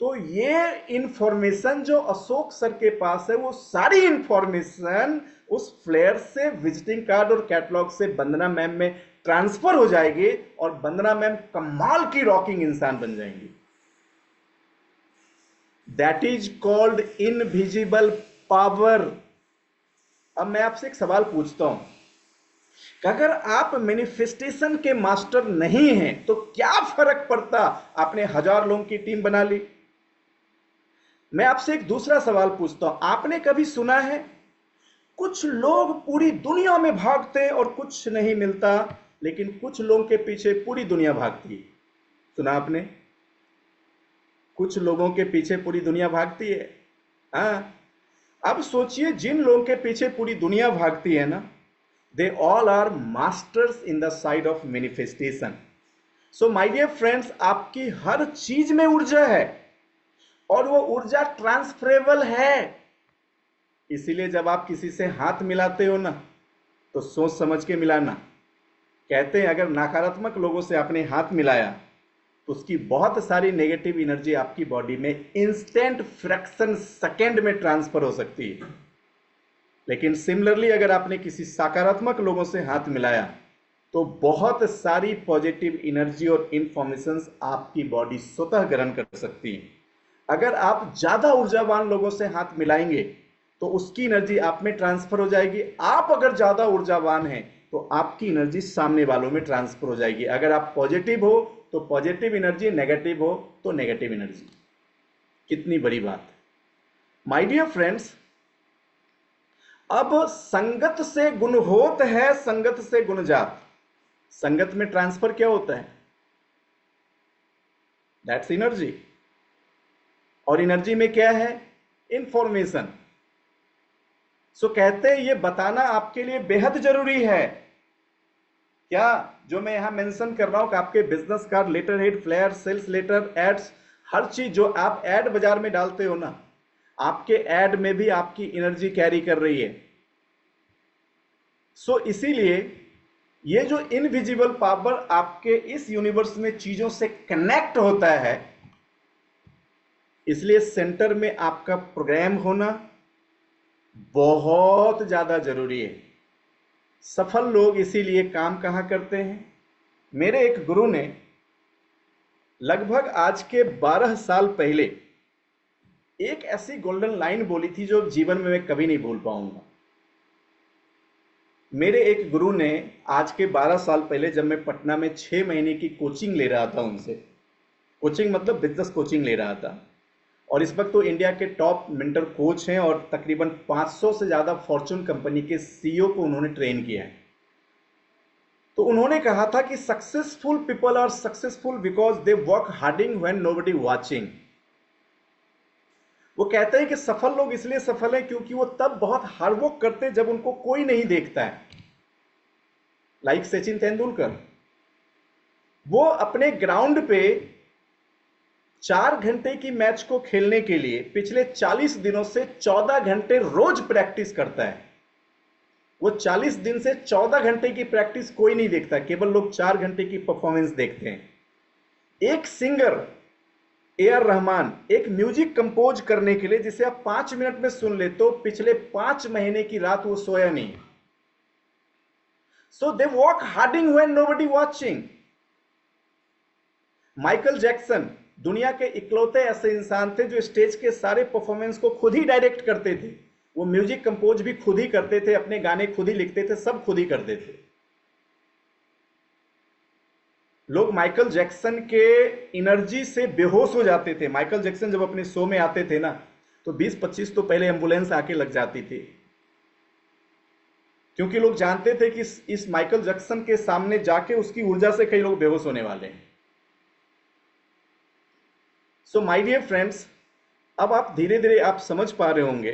तो ये इंफॉर्मेशन जो अशोक सर के पास है, वो सारी इंफॉर्मेशन उस फ्लेयर से, विजिटिंग कार्ड और कैटलॉग से वंदना मैम में ट्रांसफर हो जाएगी, और वंदना मैम कमाल की रॉकिंग इंसान बन जाएंगी। That is called invisible power. अब मैं आपसे एक सवाल पूछता हूं, अगर आप मैनिफेस्टेशन के मास्टर नहीं हैं तो क्या फर्क पड़ता आपने 1000 लोगों की टीम बना ली। मैं आपसे एक दूसरा सवाल पूछता हूं, आपने कभी सुना है कुछ लोग पूरी दुनिया में भागते हैं और कुछ नहीं मिलता, लेकिन कुछ लोगों के पीछे पूरी दुनिया भागती है? सुना आपने? कुछ लोगों के पीछे पूरी दुनिया भागती है। हाँ, अब सोचिए जिन लोगों के पीछे पूरी दुनिया भागती है ना, they all are masters in the side of manifestation. So my dear friends, आपकी हर चीज में ऊर्जा है और वो ऊर्जा ट्रांसफरेबल है। इसीलिए जब आप किसी से हाथ मिलाते हो ना, तो सोच समझ के मिलाना। कहते हैं अगर नकारात्मक लोगों से आपने हाथ मिलाया तो उसकी बहुत सारी नेगेटिव एनर्जी आपकी बॉडी में इंस्टेंट फ्रैक्शन सेकेंड में ट्रांसफर हो सकती है। लेकिन सिमिलरली अगर आपने किसी सकारात्मक लोगों से हाथ मिलाया तो बहुत सारी पॉजिटिव एनर्जी और इंफॉर्मेशंस आपकी बॉडी स्वतः ग्रहण कर सकती है। अगर आप ज्यादा ऊर्जावान लोगों से हाथ मिलाएंगे तो उसकी एनर्जी आप में ट्रांसफर हो जाएगी। आप अगर ज्यादा ऊर्जावान हैं तो आपकी एनर्जी सामने वालों में ट्रांसफर हो जाएगी। अगर आप पॉजिटिव हो तो पॉजिटिव एनर्जी, नेगेटिव हो तो नेगेटिव एनर्जी। कितनी बड़ी बात है माय डियर फ्रेंड्स। अब संगत से गुण होत है, संगत से गुण जात। संगत में ट्रांसफर क्या होता है? That's energy. और एनर्जी में क्या है? इंफॉर्मेशन। सो कहते हैं ये बताना आपके लिए बेहद जरूरी है। क्या जो मैं यहां मेंशन कर रहा हूं कि आपके business card, letterhead, flyer, sales letter, ads, हर चीज जो आप एड बाजार में डालते हो ना, आपके एड में भी आपकी एनर्जी कैरी कर रही है। सो इसीलिए ये जो इनविजिबल पावर आपके इस यूनिवर्स में चीजों से कनेक्ट होता है, इसलिए सेंटर में आपका प्रोग्राम होना बहुत ज्यादा जरूरी है। सफल लोग इसीलिए काम कहां करते हैं? मेरे एक गुरु ने लगभग आज के 12 साल पहले एक ऐसी गोल्डन लाइन बोली थी जो जीवन में मैं कभी नहीं भूल पाऊंगा। मेरे एक गुरु ने आज के 12 साल पहले, जब मैं पटना में 6 महीने की कोचिंग ले रहा था उनसे, कोचिंग मतलब बिजनेस कोचिंग ले रहा था, और इस वक्त तो इंडिया के टॉप मेंटर कोच हैं और तकरीबन 500 से ज़्यादा फॉर्चून कंपनी के सीईओ को उन्होंने ट्रेन किया है। तो उन्होंने कहा था कि successful people are successful because they work harding when nobody watching. वो कहते हैं कि सफल लोग इसलिए सफल हैं क्योंकि वो तब बहुत हार्ड वर्क करते हैं जब उनको कोई नहीं देखता है। लाइक सचिन तेंदुलकर, वो अपने ग्राउंड पे 4 घंटे की मैच को खेलने के लिए पिछले 40 दिनों से 14 घंटे रोज प्रैक्टिस करता है। वो 40 दिन से 14 घंटे की प्रैक्टिस कोई नहीं देखता, केवल लोग 4 घंटे की परफॉर्मेंस देखते हैं। एक सिंगर ए.आर. रहमान एक म्यूजिक कंपोज करने के लिए जिसे आप 5 मिनट में सुन ले तो पिछले 5 महीने की रात वो सोया नहीं। So they work harding when nobody watching. Michael Jackson दुनिया के इकलौते ऐसे इंसान थे जो स्टेज के सारे परफॉर्मेंस को खुद ही डायरेक्ट करते थे। वो म्यूजिक कंपोज भी खुद ही करते थे, अपने गाने खुद ही लिखते थे, सब खुद ही करते थे। लोग माइकल जैक्सन के एनर्जी से बेहोश हो जाते थे। माइकल जैक्सन जब अपने शो में आते थे ना, तो 20-25 तो पहले एम्बुलेंस आके लग जाती थी, क्योंकि लोग जानते थे कि इस माइकल जैक्सन के सामने जाके उसकी ऊर्जा से कई लोग बेहोश होने वाले हैं। सो माय डियर फ्रेंड्स, अब आप धीरे धीरे आप समझ पा रहे होंगे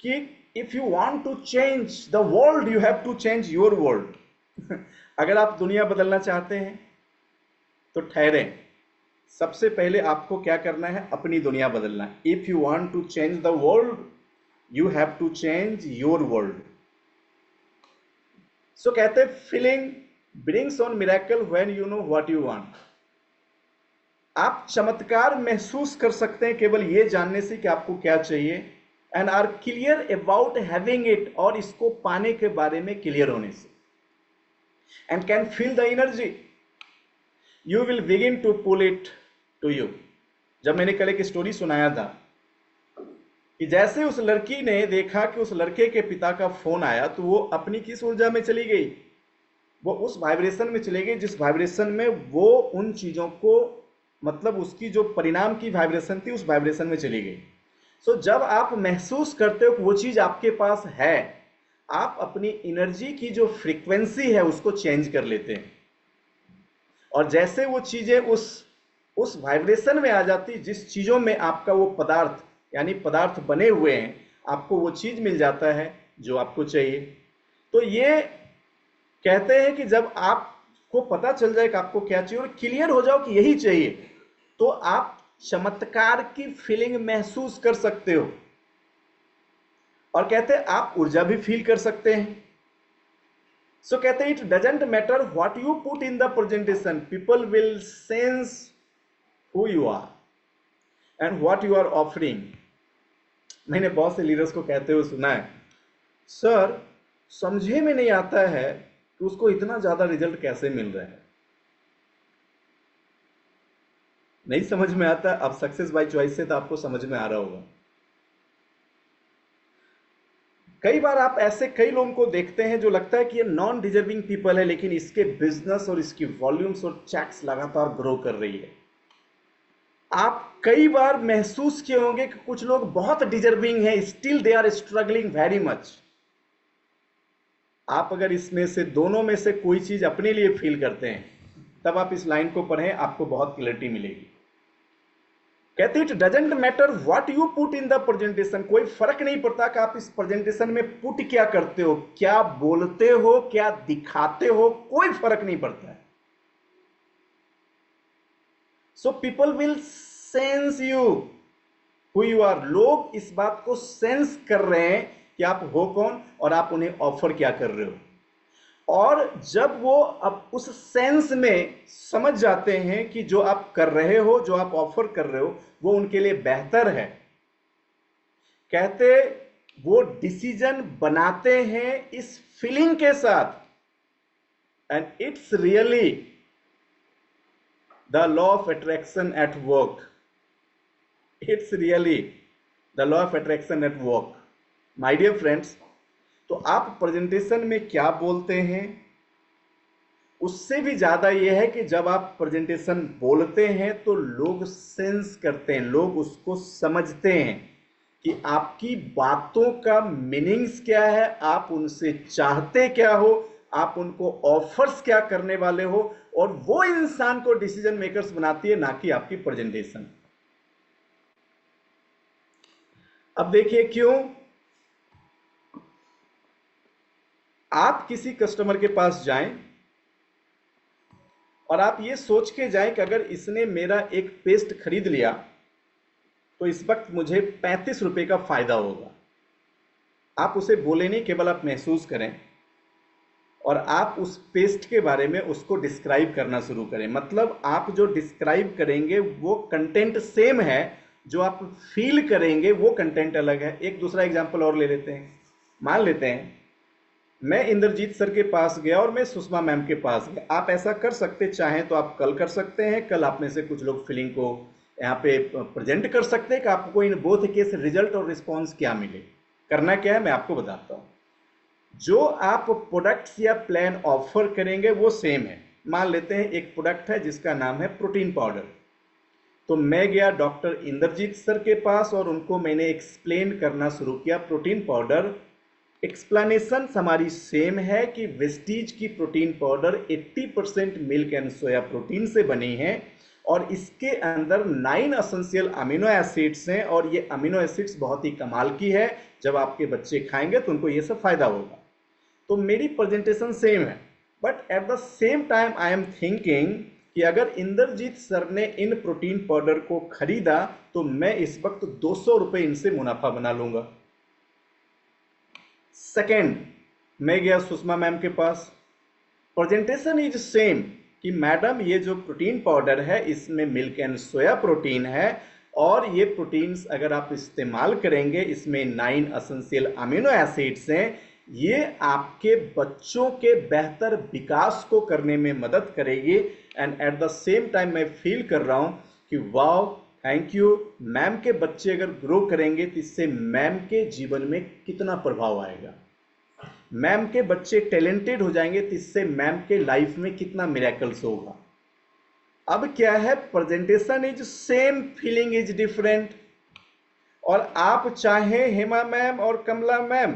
कि if you want to change the world you have to change your world. अगर आप दुनिया बदलना चाहते हैं तो ठहरें। सबसे पहले आपको क्या करना है? अपनी दुनिया बदलना। If you want to change the world you have to change your world. So कहते हैं feeling brings on miracle when you know what you want. आप चमत्कार महसूस कर सकते हैं केवल ये जानने से कि आपको क्या चाहिए, and are clear about having it, और इसको पाने के बारे में क्लियर होने से, and can feel the energy, you will begin to pull it to you. जब मैंने कल एक स्टोरी सुनाया था कि जैसे उस लड़की ने देखा कि उस लड़के के पिता का फोन आया तो वो अपनी किस ऊर्जा में चली गई? वो उस वाइब्रेशन में चले गए जिस वाइब्रेशन में वो उन चीज़ों को, मतलब उसकी जो परिणाम की वाइब्रेशन थी उस वाइब्रेशन में चली गई। सो जब आप महसूस करते हो कि वो चीज़ आपके पास है, आप अपनी एनर्जी की जो फ्रीक्वेंसी है उसको चेंज कर लेते हैं, और जैसे वो चीज़ें उस वाइब्रेशन में आ जाती, जिस चीज़ों में आपका वो पदार्थ यानी पदार्थ बने हुए हैं, आपको वो चीज़ मिल जाता है जो आपको चाहिए। तो ये कहते हैं कि जब आपको पता चल जाए कि आपको क्या चाहिए और क्लियर हो जाओ कि यही चाहिए, तो आप चमत्कार की फीलिंग महसूस कर सकते हो, और कहते हैं आप ऊर्जा भी फील कर सकते हैं। सो कहते हैं it doesn't matter what you put in the presentation, people will sense who you are and what you are offering. मैंने बहुत से लीडर्स को कहते हुए सुना है, सर समझे में नहीं आता है कि उसको इतना ज्यादा रिजल्ट कैसे मिल रहा है। नहीं समझ में आता। अब सक्सेस बाय चॉइस से तो आपको समझ में आ रहा होगा। कई बार आप ऐसे कई लोगों को देखते हैं जो लगता है कि ये नॉन डिजर्विंग पीपल है, लेकिन इसके बिजनेस और इसकी वॉल्यूम्स और चेक्स लगातार ग्रो कर रही है। आप कई बार महसूस किए होंगे कि कुछ लोग बहुत डिजर्विंग हैं, still they are struggling very much. आप अगर इसमें से दोनों में से कोई चीज अपने लिए फील करते हैं, तब आप इस लाइन को पढ़ें, आपको बहुत क्लैरिटी मिलेगी। कहते it doesn't matter what you put in the presentation, कोई फर्क नहीं पड़ता कि आप इस प्रेजेंटेशन में पुट क्या करते हो, क्या बोलते हो, क्या दिखाते हो, कोई फर्क नहीं पड़ता है। So people will sense you who you are. लोग इस बात को सेंस कर रहे हैं कि आप हो कौन और आप उन्हें ऑफर क्या कर रहे हो। और जब वो अब उस सेंस में समझ जाते हैं कि जो आप कर रहे हो, जो आप ऑफर कर रहे हो, वो उनके लिए बेहतर है, कहते वो डिसीजन बनाते हैं इस फीलिंग के साथ। And it's really the law of attraction at work. It's really the law of attraction at work. My dear friends, तो आप प्रेजेंटेशन में क्या बोलते हैं, उससे भी ज्यादा यह है कि जब आप प्रेजेंटेशन बोलते हैं तो लोग सेंस करते हैं, लोग उसको समझते हैं कि आपकी बातों का मीनिंग्स क्या है, आप उनसे चाहते क्या हो, आप उनको ऑफर्स क्या करने वाले हो, और वो इंसान को डिसीजन मेकर्स बनाती है, ना कि आपकी प्रेजेंटेशन। अब देखिए क्यों। आप किसी कस्टमर के पास जाएं और आप ये सोच के जाएं कि अगर इसने मेरा एक पेस्ट खरीद लिया तो इस वक्त मुझे 35 रुपए का फायदा होगा। आप उसे बोले नहीं, केवल आप महसूस करें और आप उस पेस्ट के बारे में उसको डिस्क्राइब करना शुरू करें। मतलब आप जो डिस्क्राइब करेंगे वो कंटेंट सेम है, जो आप फील करेंगे वो कंटेंट अलग है। एक दूसरा एग्जांपल और ले लेते हैं। मान लेते हैं मैं इंद्रजीत सर के पास गया और मैं सुषमा मैम के पास गया। आप ऐसा कर सकते, चाहें तो आप कल कर सकते हैं। कल आप में से कुछ लोग फीलिंग को यहाँ पे प्रेजेंट कर सकते हैं कि आपको इन बोथ केस रिजल्ट और रिस्पॉन्स क्या मिले। करना क्या है मैं आपको बताता हूँ। जो आप प्रोडक्ट्स या प्लान ऑफर करेंगे वो सेम है। मान लेते हैं एक प्रोडक्ट है जिसका नाम है प्रोटीन पाउडर। तो मैं गया डॉक्टर इंद्रजीत सर के पास और उनको मैंने एक्सप्लेन करना शुरू किया प्रोटीन पाउडर। एक्सप्लेनेशन हमारी सेम है कि वेस्टीज की protein powder 80% milk and soya protein से बनी है और इसके अंदर 9 एसेंशियल अमीनो एसिड्स हैं, और ये अमीनो एसिड्स बहुत ही कमाल की है। जब आपके बच्चे खाएंगे तो उनको ये सब फायदा होगा। तो मेरी प्रेजेंटेशन सेम है, but at the same time I am thinking कि अगर इंद्रजीत सर ने इन प्रोटीन पाउडर को खरीदा तो मैं इस वक्त 200 रुपए इनसे मुनाफा बना लूंगा। सेकेंड, मैं गया सुषमा मैम के पास। प्रेजेंटेशन इज सेम कि मैडम ये जो प्रोटीन पाउडर है इसमें मिल्क एंड सोया प्रोटीन है, और ये प्रोटीन्स अगर आप इस्तेमाल करेंगे इसमें 9 एसेंशियल अमीनो एसिड्स हैं। ये आपके बच्चों के बेहतर विकास को करने में मदद करेगी। And at the same time मैं फील कर रहा हूं कि वाओ थैंक यू, मैम के बच्चे अगर ग्रो करेंगे तो इससे मैम के जीवन में कितना प्रभाव आएगा। मैम के बच्चे टैलेंटेड हो जाएंगे तो इससे मैम के लाइफ में कितना मिरेकल्स होगा। अब क्या है, presentation is same, feeling is different. और आप चाहे हेमा मैम और कमला मैम,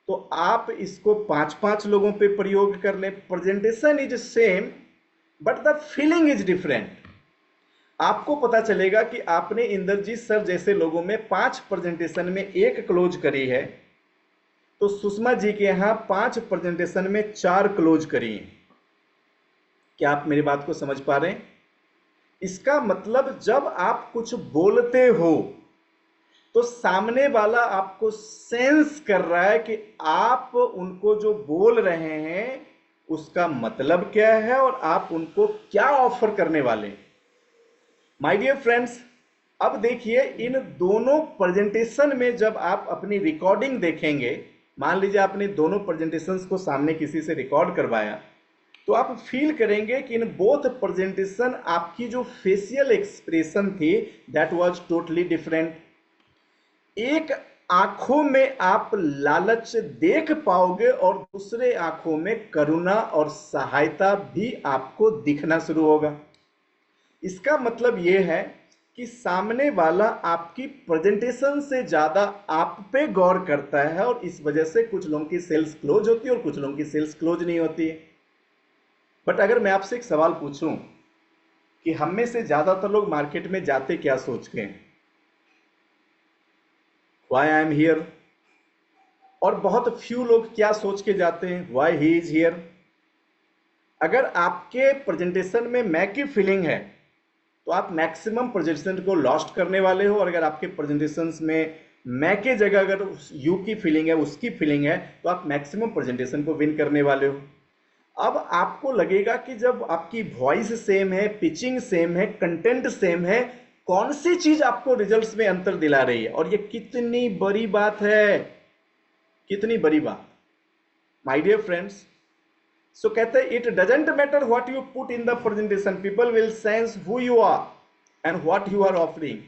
तो आप इसको 5-5 लोगों पे प्रयोग कर लें। Presentation is same but the feeling is different. आपको पता चलेगा कि आपने इंद्रजीत सर जैसे लोगों में 5 प्रेजेंटेशन में 1 क्लोज करी है, तो सुषमा जी के यहां 5 प्रेजेंटेशन में 4 क्लोज करी है। क्या आप मेरी बात को समझ पा रहे हैं? इसका मतलब जब आप कुछ बोलते हो तो सामने वाला आपको सेंस कर रहा है कि आप उनको जो बोल रहे हैं उसका मतलब क्या है और आप उनको क्या ऑफर करने वाले हैं। माय डियर फ्रेंड्स, अब देखिए इन दोनों प्रेजेंटेशन में जब आप अपनी रिकॉर्डिंग देखेंगे, मान लीजिए आपने दोनों प्रेजेंटेशंस को सामने किसी से रिकॉर्ड करवाया, तो आप फील करेंगे कि इन बोथ प्रेजेंटेशन आपकी जो फेशियल एक्सप्रेशन थी दैट वाज टोटली डिफरेंट। एक आंखों में आप लालच देख पाओगे और दूसरे आंखों में करुणा और सहायता भी आपको दिखना शुरू होगा। इसका मतलब यह है कि सामने वाला आपकी प्रेजेंटेशन से ज्यादा आप पे गौर करता है और इस वजह से कुछ लोगों की सेल्स क्लोज होती है और कुछ लोगों की सेल्स क्लोज नहीं होती है। बट अगर मैं आपसे एक सवाल पूछूं कि हम में से ज्यादातर लोग मार्केट में जाते क्या सोच के हैं? Why I am here. और बहुत फ्यू लोग क्या सोच के जाते हैं? Why he is here. अगर आपके प्रेजेंटेशन में मैं की फीलिंग है तो आप मैक्सिमम प्रेजेंटेशन को लॉस्ट करने वाले हो, और अगर आपके प्रेजेंटेशंस में मैं के जगह अगर यू की फीलिंग है, उसकी फीलिंग है, तो आप मैक्सिमम प्रेजेंटेशन को विन करने वाले हो। अब आपको लगेगा कि जब आपकी वॉइस सेम है, पिचिंग सेम है, कंटेंट सेम है, कौन सी चीज आपको रिजल्ट्स में अंतर दिला रही है। और ये कितनी बड़ी बात है, कितनी बड़ी बात। माय डियर फ्रेंड्स, सो कहते हैं it doesn't matter what you put in the presentation, people will sense who you are and what you are offering.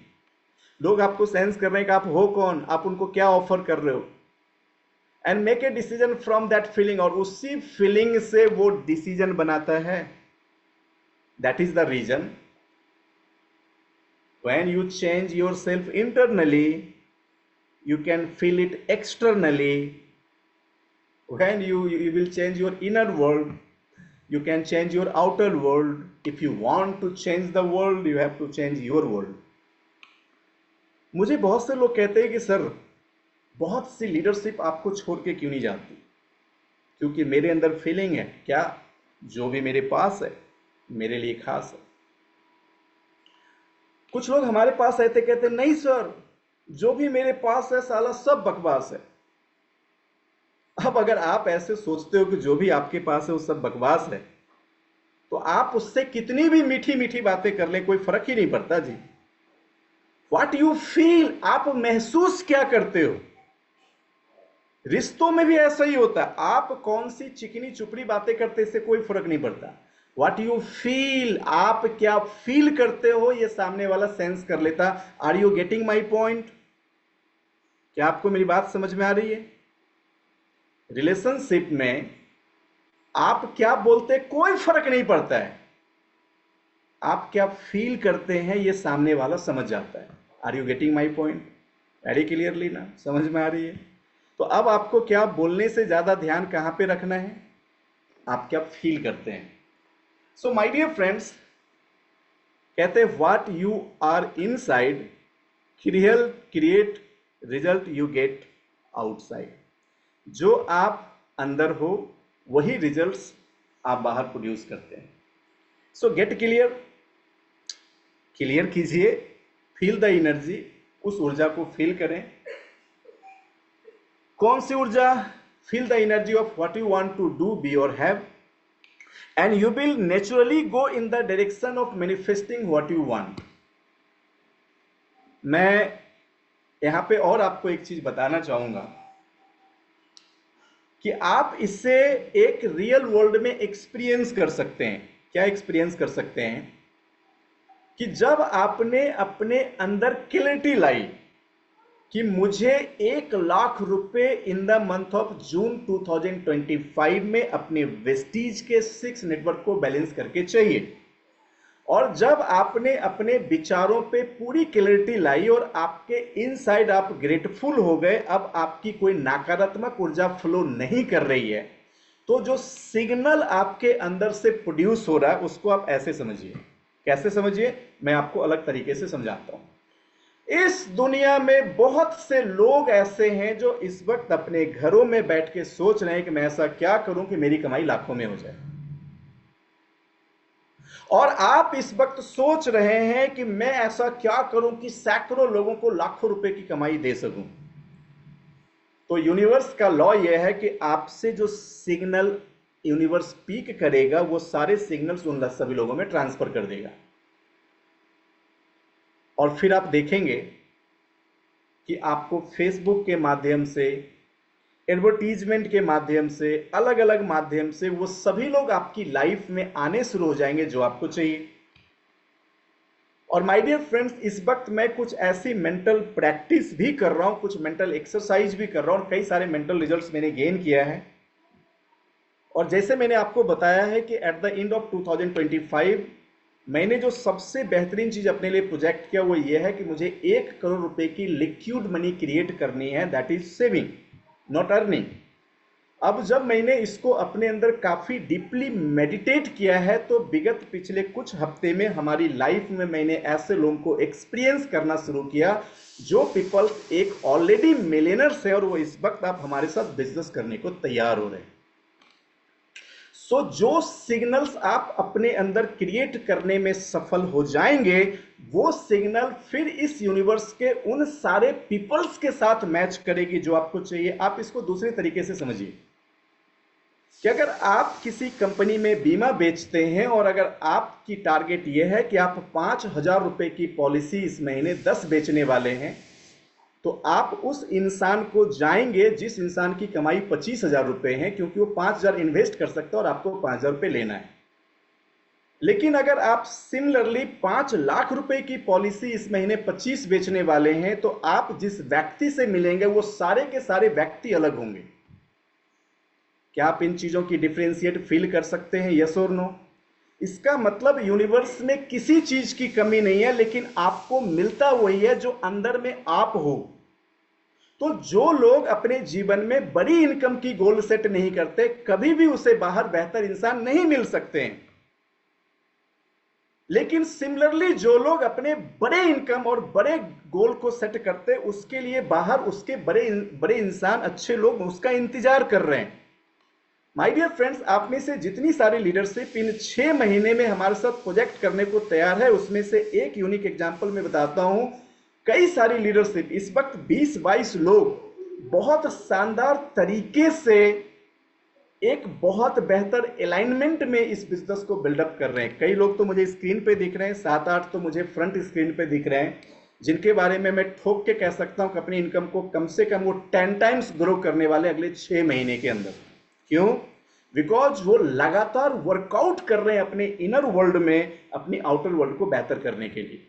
लोग आपको सेंस कर रहे हैं कि आप हो कौन, आप उनको क्या ऑफर कर रहे हो, and make a decision from that feeling. और उसी फीलिंग से वो डिसीजन बनाता है। That is the reason when you change yourself internally, you can feel it externally. When you will change your inner world, you can change your outer world. If you want to change the world, you have to change your world. मुझे बहुत से लोग कहते हैं कि sir बहुत सी leadership आपको छोड़ के क्यों नहीं जाती? क्योंकि मेरे अंदर फीलिंग है, क्या जो भी मेरे पास है मेरे लिए खास है। कुछ लोग हमारे पास आते कहते नहीं सर, जो भी मेरे पास है साला सब बकवास है। अब अगर आप ऐसे सोचते हो कि जो भी आपके पास है वो सब बकवास है, तो आप उससे कितनी भी मीठी मीठी बातें कर लें, कोई फर्क ही नहीं पड़ता जी। व्हाट यू फील, आप महसूस क्या करते हो। रिश्तों में भी ऐसा ही होता है, आप कौन सी चिकनी चुपड़ी बातें करते इससे कोई फर्क नहीं पड़ता। व्हाट यू फील, आप क्या फील करते हो, ये सामने वाला सेंस कर लेता। Are you getting my point? क्या आपको मेरी बात समझ में आ रही है? रिलेशनशिप में आप क्या बोलते कोई फर्क नहीं पड़ता है, आप क्या फील करते हैं ये सामने वाला समझ जाता है। Are you getting my point? Very clearly ना, समझ में आ रही है? तो अब आपको क्या बोलने से ज्यादा ध्यान कहां पे रखना है, आप क्या फील करते हैं। सो माय डियर फ्रेंड्स, कहते हैं what you are inside create result you get outside. जो आप अंदर हो वही रिजल्ट्स आप बाहर प्रोड्यूस करते हैं। सो गेट क्लियर, क्लियर कीजिए, फील द एनर्जी, उस ऊर्जा को फील करें। कौन सी ऊर्जा? Feel the energy of what you want to do, be और have, and you will naturally go in the direction of manifesting what you want. मैं यहां पे और आपको एक चीज बताना चाहूंगा कि आप इससे एक रियल वर्ल्ड में एक्सपीरियंस कर सकते हैं। क्या एक्सपीरियंस कर सकते हैं? कि जब आपने अपने अंदर क्लैरिटी लाई, कि मुझे 1 लाख रुपए in the month of June 2025 में अपने वेस्टीज के 6 नेटवर्क को बैलेंस करके चाहिए। और जब आपने अपने विचारों पे पूरी क्लैरिटी लाई और आपके इनसाइड आप ग्रेटफुल हो गए, अब आपकी कोई नकारात्मक ऊर्जा फ्लो नहीं कर रही है, तो जो सिग्नल आपके अंदर से प्रोड्यूस हो रहा है उसको आप ऐसे समझिए। कैसे समझिए, मैं आपको अलग तरीके से समझाता हूं। इस दुनिया में बहुत से लोग ऐसे हैं जो इस वक्त अपने घरों में बैठ के सोच रहे हैं कि मैं ऐसा क्या करूं कि मेरी कमाई लाखों में हो जाए। और आप इस वक्त सोच रहे हैं कि मैं ऐसा क्या करूं कि सैकड़ों लोगों को लाखों रुपए की कमाई दे सकूं। तो यूनिवर्स का लॉ यह है कि आपसे जो सिग्नल यूनिवर्स पीक करेगा वो सारे सिग्नल्स उन सभी लोगों में ट्रांसफर कर देगा। और फिर आप देखेंगे कि आपको फेसबुक के माध्यम से, एडवर्टीजमेंट के माध्यम से, अलग अलग माध्यम से वो सभी लोग आपकी लाइफ में आने शुरू हो जाएंगे जो आपको चाहिए। और माय डियर फ्रेंड्स, इस वक्त मैं कुछ ऐसी मेंटल प्रैक्टिस भी कर रहा हूं, कुछ मेंटल एक्सरसाइज भी कर रहा हूं और कई सारे मेंटल रिजल्ट्स मैंने गेन किया है। और जैसे मैंने आपको बताया है कि एट द एंड ऑफ 2025 मैंने जो सबसे बेहतरीन चीज अपने लिए प्रोजेक्ट किया वो ये है कि मुझे 1 करोड़ रुपए की लिक्विड मनी क्रिएट करनी है, that is saving not earning. अब जब मैंने इसको अपने अंदर काफी डीपली मेडिटेट किया है तो विगत पिछले कुछ हफ्ते में हमारी लाइफ में मैंने ऐसे लोगों को एक्सपीरियंस करना शुरू किया जो पीपल्स एक ऑलरेडी मिलियनर्स है और वो इस वक्त आप हमारे साथ बिजनेस करने को तैयार हो रहे हैं। सो जो सिग्नल्स आप अपने अंदर क्रिएट करने में सफल हो जाएंगे वो सिग्नल फिर इस यूनिवर्स के उन सारे पीपल्स के साथ मैच करेगी जो आपको चाहिए। आप इसको दूसरे तरीके से समझिए कि अगर आप किसी कंपनी में बीमा बेचते हैं और अगर आपकी टारगेट यह है कि आप 5,000 रुपए की पॉलिसी इस महीने 10 बेचने वाले हैं, तो आप उस इंसान को जाएंगे जिस इंसान की कमाई 25,000 रुपए है, क्योंकि वो 5,000 इन्वेस्ट कर सकता है और आपको 5,000 रुपए लेना है। लेकिन अगर आप सिमिलरली 5 लाख रुपए की पॉलिसी इस महीने 25 बेचने वाले हैं, तो आप जिस व्यक्ति से मिलेंगे वो सारे के सारे व्यक्ति अलग होंगे। क्या आप इन चीजों की डिफरेंशिएट फील कर सकते हैं, यस और नो? इसका मतलब यूनिवर्स में किसी चीज की कमी नहीं है, लेकिन आपको मिलता वही है जो अंदर में आप हो। तो जो लोग अपने जीवन में बड़ी इनकम की गोल सेट नहीं करते, कभी भी उसे बाहर बेहतर इंसान नहीं मिल सकते हैं। लेकिन सिमिलरली जो लोग अपने बड़े इनकम और बड़े गोल को सेट करते, उसके लिए बाहर उसके बड़े इंसान, अच्छे लोग उसका इंतजार कर रहे हैं। माय डियर फ्रेंड्स, आप में से जितनी सारी लीडरशिप इन 6 महीने में हमारे साथ प्रोजेक्ट करने को तैयार है, उसमें से एक यूनिक एग्जांपल मैं बताता हूं। कई सारी लीडरशिप इस वक्त 20-22 लोग बहुत शानदार तरीके से एक बहुत बेहतर अलाइनमेंट में इस बिजनेस को बिल्डअप कर रहे हैं। कई लोग तो मुझे स्क्रीन पे दिख रहे हैं, 7-8 तो मुझे फ्रंट स्क्रीन पे दिख रहे हैं, जिनके बारे में मैं ठोक के कह सकता हूं कि अपनी इनकम को कम से कम वो 10 टाइम्स ग्रो करने वाले अगले 6 महीने के अंदर। क्यों? बिकॉज वो लगातार वर्कआउट कर रहे हैं अपने इनर वर्ल्ड में अपनी आउटर वर्ल्ड को बेहतर करने के लिए।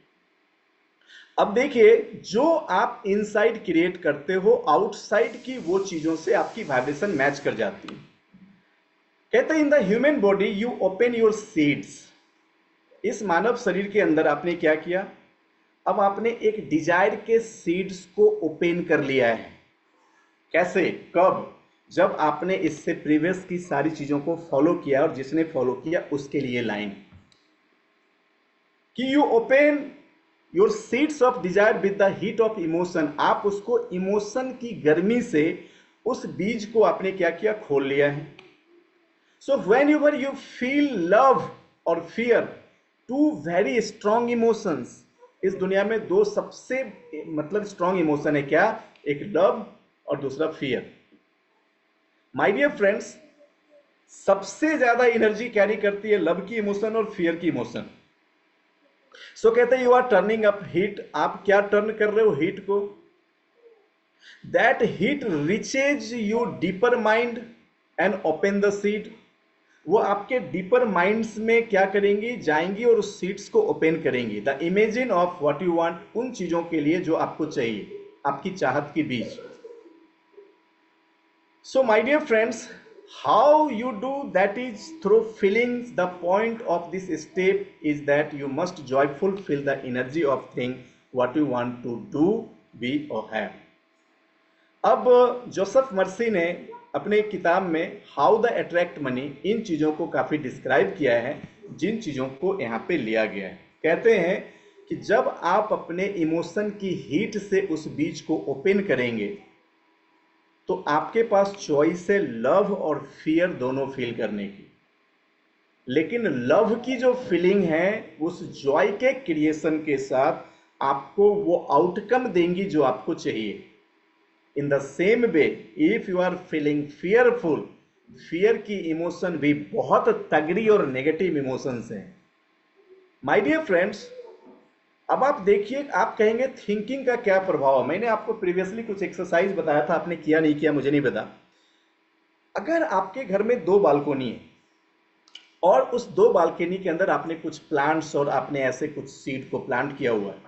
अब देखिए, जो आप इनसाइड क्रिएट करते हो, आउटसाइड की वो चीजों से आपकी वाइब्रेशन मैच कर जाती है। कहते हैं in the human body you open your seeds. इस मानव शरीर के अंदर आपने क्या किया? अब आपने एक डिजायर के सीड्स को ओपन कर लिया है। कैसे? कब? जब आपने इससे प्रीवियस की सारी चीजों को फॉलो किया, और जिसने फॉलो किया उसके लिए लाइन कि you open your seeds of desire with the heat of emotion. आप उसको इमोशन की गर्मी से उस बीज को आपने क्या किया? खोल लिया है। So whenever you feel love और fear, two very strong emotions. इस दुनिया में दो सबसे स्ट्रॉन्ग इमोशन है। क्या? एक लव और दूसरा फियर। माय डियर फ्रेंड्स, सबसे ज्यादा एनर्जी कैरी करती है लव की इमोशन और फियर की इमोशन। सो कहते हैं you are turning up heat. आप क्या टर्न कर रहे हो? हीट को। That heat reaches you deeper mind and open the seed. वो आपके डीपर माइंड्स में क्या करेंगी? जाएंगी और उस सीड्स को ओपन करेंगी। The imagine of what you want, उन चीजों के लिए जो आपको चाहिए। आपकी चाहत की बीज। So my dear friends, how you do that is through feelings. The point of this step is that you must joyful feel the energy of thing what you want to do, be or have. अब Joseph mercy ने अपने किताब में how the attract money in चीज़ों को काफ़ी describe किया है, जिन चीज़ों को यहाँ पे लिया गया है। कहते हैं कि जब आप अपने इमोशन की हीट से उस बीज को ओपन करेंगे तो आपके पास चॉइस है लव और फियर दोनों फील करने की। लेकिन लव की जो फीलिंग है उस जॉय के क्रिएशन के साथ आपको वो आउटकम देंगी जो आपको चाहिए। In the same way if you are feeling fearful, fear की इमोशन भी बहुत तगड़ी और नेगेटिव इमोशंस हैं। माय डियर फ्रेंड्स, अब आप देखिए, आप कहेंगे थिंकिंग का क्या प्रभाव है। मैंने आपको प्रीवियसली कुछ एक्सरसाइज बताया था, आपने किया नहीं किया मुझे नहीं पता। अगर आपके घर में 2 बालकोनी है और उस 2 बालकनी के अंदर आपने कुछ प्लांट्स और आपने ऐसे कुछ सीड को प्लांट किया हुआ है,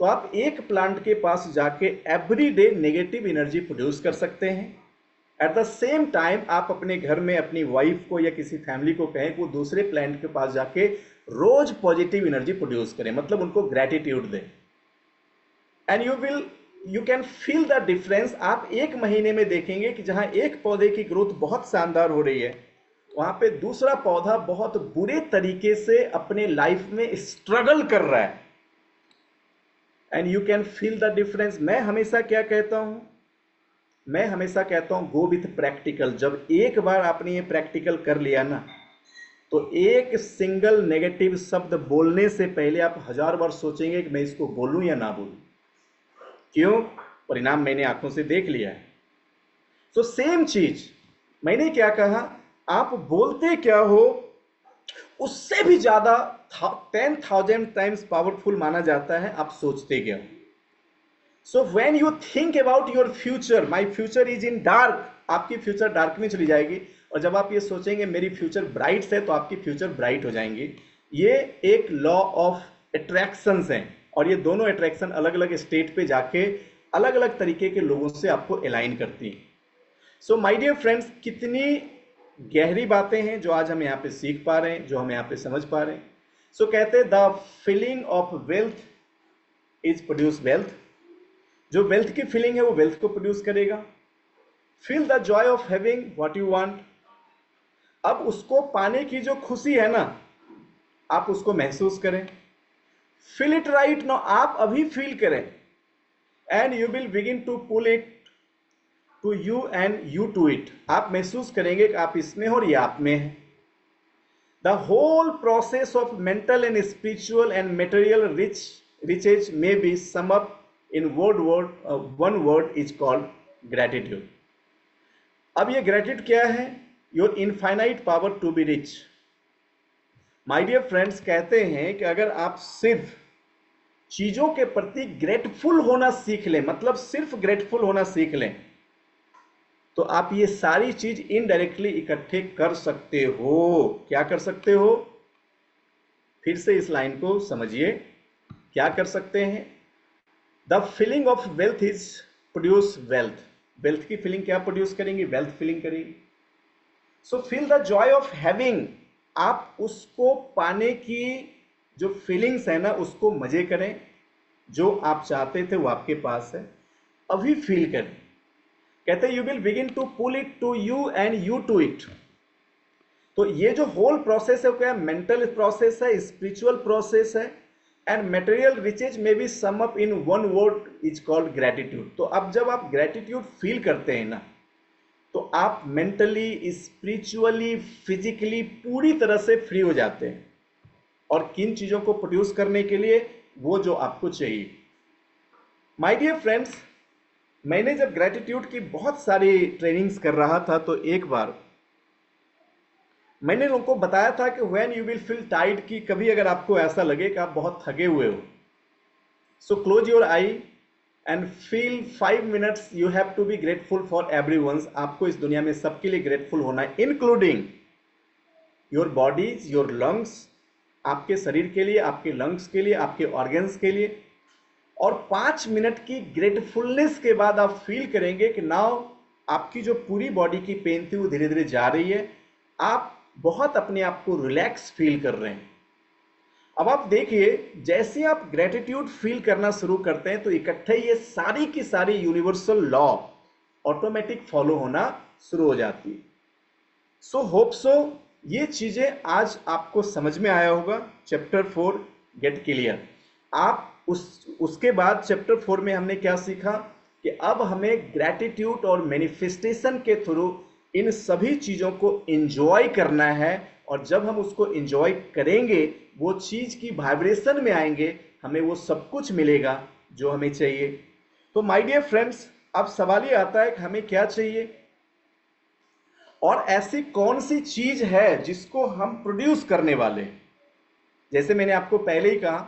तो आप एक प्लांट के पास जाके every day negative energy produce कर सकते हैं। एट द सेम टाइम आप अपने घर में अपनी वाइफ को या किसी फैमिली को कहें कि वो दूसरे प्लांट के पास जाके रोज पॉजिटिव एनर्जी प्रोड्यूस करें, मतलब उनको ग्रेटिट्यूड दें, and you can feel the difference. आप 1 महीने में देखेंगे कि जहां एक पौधे की ग्रोथ बहुत शानदार हो रही है, वहां पे दूसरा पौधा बहुत बुरे तरीके से अपने लाइफ में स्ट्रगल कर रहा है, and you can feel the difference. मैं हमेशा क्या कहता हूं, मैं हमेशा कहता हूं गो विथ प्रैक्टिकल। जब एक बार आपने ये प्रैक्टिकल कर लिया ना, तो एक सिंगल नेगेटिव शब्द बोलने से पहले आप 1000 बार सोचेंगे कि मैं इसको बोलूं या ना बोलूं। क्यों? परिणाम मैंने आंखों से देख लिया है। तो सेम चीज मैंने क्या कहा, आप बोलते क्या हो उससे भी ज्यादा 10,000 टाइम्स पावरफुल माना जाता है आप सोचते क्या हो। So when you think about your future, my future is in dark, आपकी फ्यूचर डार्क में चली जाएगी। और जब आप ये सोचेंगे मेरी फ्यूचर ब्राइट है, तो आपकी फ्यूचर ब्राइट हो जाएंगी। ये एक लॉ ऑफ अट्रैक्शंस हैं, और ये दोनों अट्रैक्शन अलग अलग स्टेट पे जाके अलग अलग तरीके के लोगों से आपको अलाइन करती हैं। सो माय डियर फ्रेंड्स, कितनी गहरी बातें हैं जो आज हम यहाँ पे सीख पा रहे हैं, जो हम यहाँ पे समझ पा रहे हैं। सो कहते हैं the feeling of wealth is produce wealth. जो वेल्थ की फीलिंग है वो वेल्थ को प्रोड्यूस करेगा। Feel the Joy of having what you want. अब उसको पाने की जो खुशी है ना, आप उसको महसूस करें। फील इट राइट नाउ, आप अभी फील करें, and you will begin to pull it to you and you to it. आप महसूस करेंगे कि आप इसमें हो और ये आप में है। The whole process of mental and spiritual and material riches may be sum up in one word is called gratitude. अब ये gratitude क्या है? Your infinite power to be rich. My dear friends, कहते हैं कि अगर आप सिर्फ चीजों के प्रति ग्रेटफुल होना सीख लें, मतलब सिर्फ ग्रेटफुल होना सीख लें, तो आप ये सारी चीज इनडायरेक्टली इकट्ठे कर सकते हो। क्या कर सकते हो? फिर से इस लाइन को समझिए, क्या कर सकते हैं? The feeling of wealth is produce wealth. Wealth की फीलिंग क्या प्रोड्यूस करेंगी? वेल्थ फीलिंग करेगी। So feel the Joy of having. आप उसको पाने की जो फीलिंग्स है ना, उसको मजे करें। जो आप चाहते थे वो आपके पास है, अभी फील करें। कहते हैं you will begin to pull it to you and you to it. तो ये जो होल प्रोसेस है वो क्या? मेंटल प्रोसेस है, स्पिरिचुअल प्रोसेस है, एंड मटेरियल रिचेज में भी sum up in one word is called gratitude. तो अब जब आप ग्रेटिट्यूड फील करते हैं ना, तो आप मेंटली, स्पिरिचुअली, फिजिकली पूरी तरह से फ्री हो जाते हैं। और किन चीजों को प्रोड्यूस करने के लिए? वो जो आपको चाहिए। माय डियर फ्रेंड्स, मैंने जब ग्रेटिट्यूड की बहुत सारी ट्रेनिंग्स कर रहा था, तो एक बार मैंने लोगों को बताया था कि व्हेन यू विल फील टाइड, कि कभी अगर आपको ऐसा लगे कि आप बहुत थके हुए हो, so close your eye and feel 5 minutes you have to be grateful for everyone. आपको इस दुनिया में सबके लिए ग्रेटफुल होना है, including your bodies, your lungs, आपके शरीर के लिए, आपके लंग्स के लिए, आपके ऑर्गन्स के लिए। और 5 मिनट की ग्रेटफुलनेस के बाद आप फील करेंगे कि नाउ आपकी जो पूरी बॉडी की पेन थी वो धीरे धीरे जा रही है, आप बहुत अपने आप को रिलैक्स फील कर रहे हैं। अब आप देखिए, जैसे आप ग्रेटिट्यूड फील करना शुरू करते हैं तो इकट्ठे ये सारी की सारी यूनिवर्सल लॉ ऑटोमेटिक फॉलो होना शुरू हो जाती है। सो होप सो ये चीजें आज आपको समझ में आया होगा। Chapter 4 get clear. आप उसके बाद चैप्टर 4 में हमने क्या सीखा कि अब हमें ग्रैटिट्यूड और मैनिफेस्टेशन के थ्रू इन सभी चीजों को एंजॉय करना है, और जब हम उसको एंजॉय करेंगे वो चीज की वाइब्रेशन में आएंगे, हमें वो सब कुछ मिलेगा जो हमें चाहिए। तो माय डियर फ्रेंड्स, अब सवाल ये आता है कि हमें क्या चाहिए और ऐसी कौन सी चीज है जिसको हम प्रोड्यूस करने वाले हैं। जैसे मैंने आपको पहले ही कहा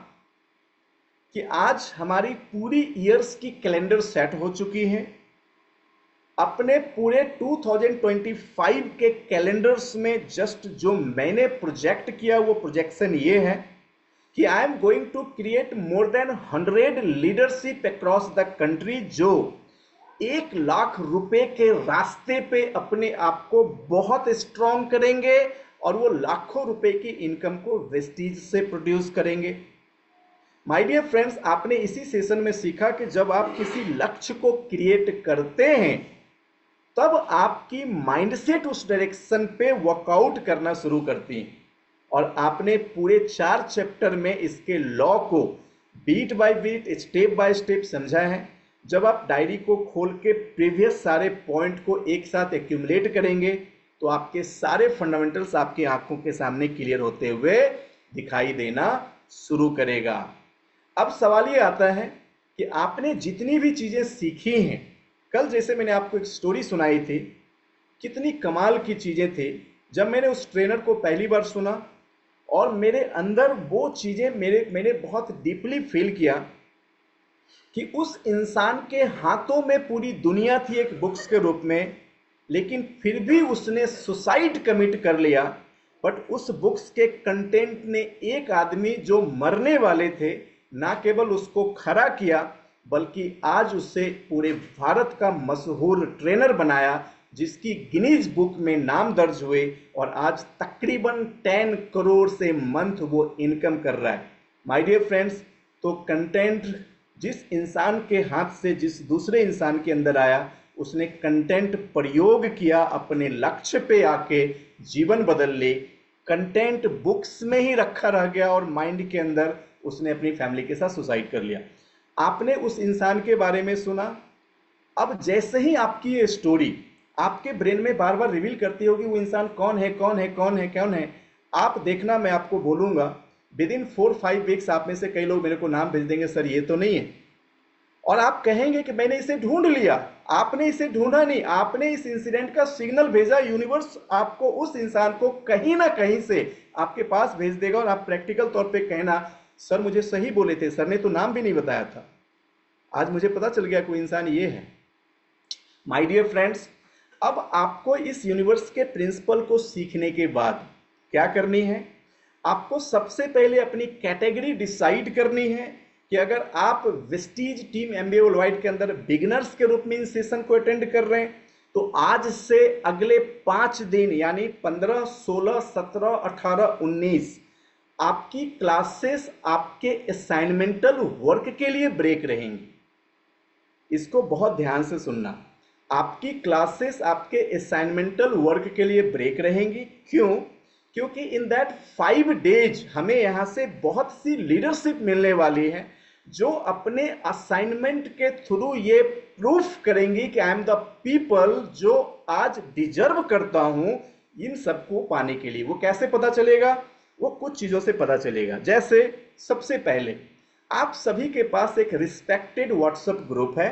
कि आज हमारी पूरी ईयर्स की कैलेंडर सेट हो चुकी है। अपने पूरे 2025 के कैलेंडर्स में जस्ट जो मैंने प्रोजेक्ट किया वो प्रोजेक्शन ये है कि I am going to create more than 100 leadership across the country, जो 1 लाख रुपए के रास्ते पे अपने आप को बहुत स्ट्रॉन्ग करेंगे और वो लाखों रुपए की इनकम को वेस्टीज से प्रोड्यूस करेंगे। माय डियर फ्रेंड्स, आपने इसी सेशन में सीखा कि जब आप किसी लक्ष्य को क्रिएट करते हैं तब आपकी माइंडसेट उस डायरेक्शन पे वर्कआउट करना शुरू करती है। और आपने पूरे 4 चैप्टर में इसके लॉ को beat by beat, step by step समझा है। जब आप डायरी को खोल के प्रीवियस सारे पॉइंट को एक साथ एक्यूमुलेट करेंगे तो आपके सारे फंडामेंटल्स आपकी आंखों के सामने क्लियर होते हुए दिखाई देना शुरू करेगा। अब सवाल ये आता है कि आपने जितनी भी चीजें सीखी हैं, कल जैसे मैंने आपको एक स्टोरी सुनाई थी, कितनी कमाल की चीजें थी। जब मैंने उस ट्रेनर को पहली बार सुना और मेरे अंदर वो चीजें मैंने बहुत डीपली फील किया कि उस इंसान के हाथों में पूरी दुनिया थी एक बुक्स के रूप में, लेकिन फिर भी उसने सुसाइड कमिट कर लिया। बट उस बुक्स के कंटेंट ने एक आदमी जो मरने वाले थे ना केवल उसको खड़ा किया, बल्कि आज उससे पूरे भारत का मशहूर ट्रेनर बनाया, जिसकी गिनीज बुक में नाम दर्ज हुए और आज तकरीबन 10 करोड़ से मंथ वो इनकम कर रहा है। माय डियर फ्रेंड्स, तो कंटेंट जिस इंसान के हाथ से जिस दूसरे इंसान के अंदर आया, उसने कंटेंट प्रयोग किया, अपने लक्ष्य पे आके जीवन बदल ले। कंटेंट बुक्स में ही रखा रह गया और माइंड के अंदर उसने अपनी फैमिली के साथ सुसाइड कर लिया। आपने उस इंसान के बारे में सुना। अब जैसे ही आपकी ये स्टोरी आपके ब्रेन में बार बार रिवील करती होगी वो इंसान कौन है, कौन है, कौन है, कौन है, आप देखना, मैं आपको बोलूंगा विद इन 4-5 वीक्स आप में से कई लोग मेरे को नाम भेज देंगे, सर ये तो नहीं है, और आप कहेंगे कि मैंने इसे ढूंढ लिया। आपने इसे ढूंढा नहीं, आपने इस इंसिडेंट का सिग्नल भेजा। यूनिवर्स आपको उस इंसान को कहीं ना कहीं से आपके पास भेज देगा और आप प्रैक्टिकल तौर पे कहना, सर मुझे सही बोले थे, सर ने तो नाम भी नहीं बताया था, आज मुझे पता चल गया कोई इंसान ये है। माय डियर फ्रेंड्स, अब आपको इस यूनिवर्स के प्रिंसिपल को सीखने के बाद क्या करनी है, आपको सबसे पहले अपनी कैटेगरी डिसाइड करनी है कि अगर आप वेस्टीज टीम एमबीए वर्ल्डवाइड के अंदर बिगिनर्स के रूप में इन सेशन को अटेंड कर रहे हैं, तो आज से अगले 5 दिन यानी 15, 16, 17, 18, 19 आपकी क्लासेस आपके असाइनमेंटल वर्क के लिए ब्रेक रहेंगी। इसको बहुत ध्यान से सुनना, आपकी क्लासेस आपके असाइनमेंटल वर्क के लिए ब्रेक रहेंगी। क्यों? क्योंकि इन दैट 5 डेज हमें यहां से बहुत सी लीडरशिप मिलने वाली है जो अपने असाइनमेंट के थ्रू ये प्रूफ करेंगी कि आई एम द पीपल जो आज डिजर्व करता हूं इन सबको पाने के लिए। वो कैसे पता चलेगा? वो कुछ चीजों से पता चलेगा। जैसे सबसे पहले आप सभी के पास एक रिस्पेक्टेड व्हाट्सएप ग्रुप है,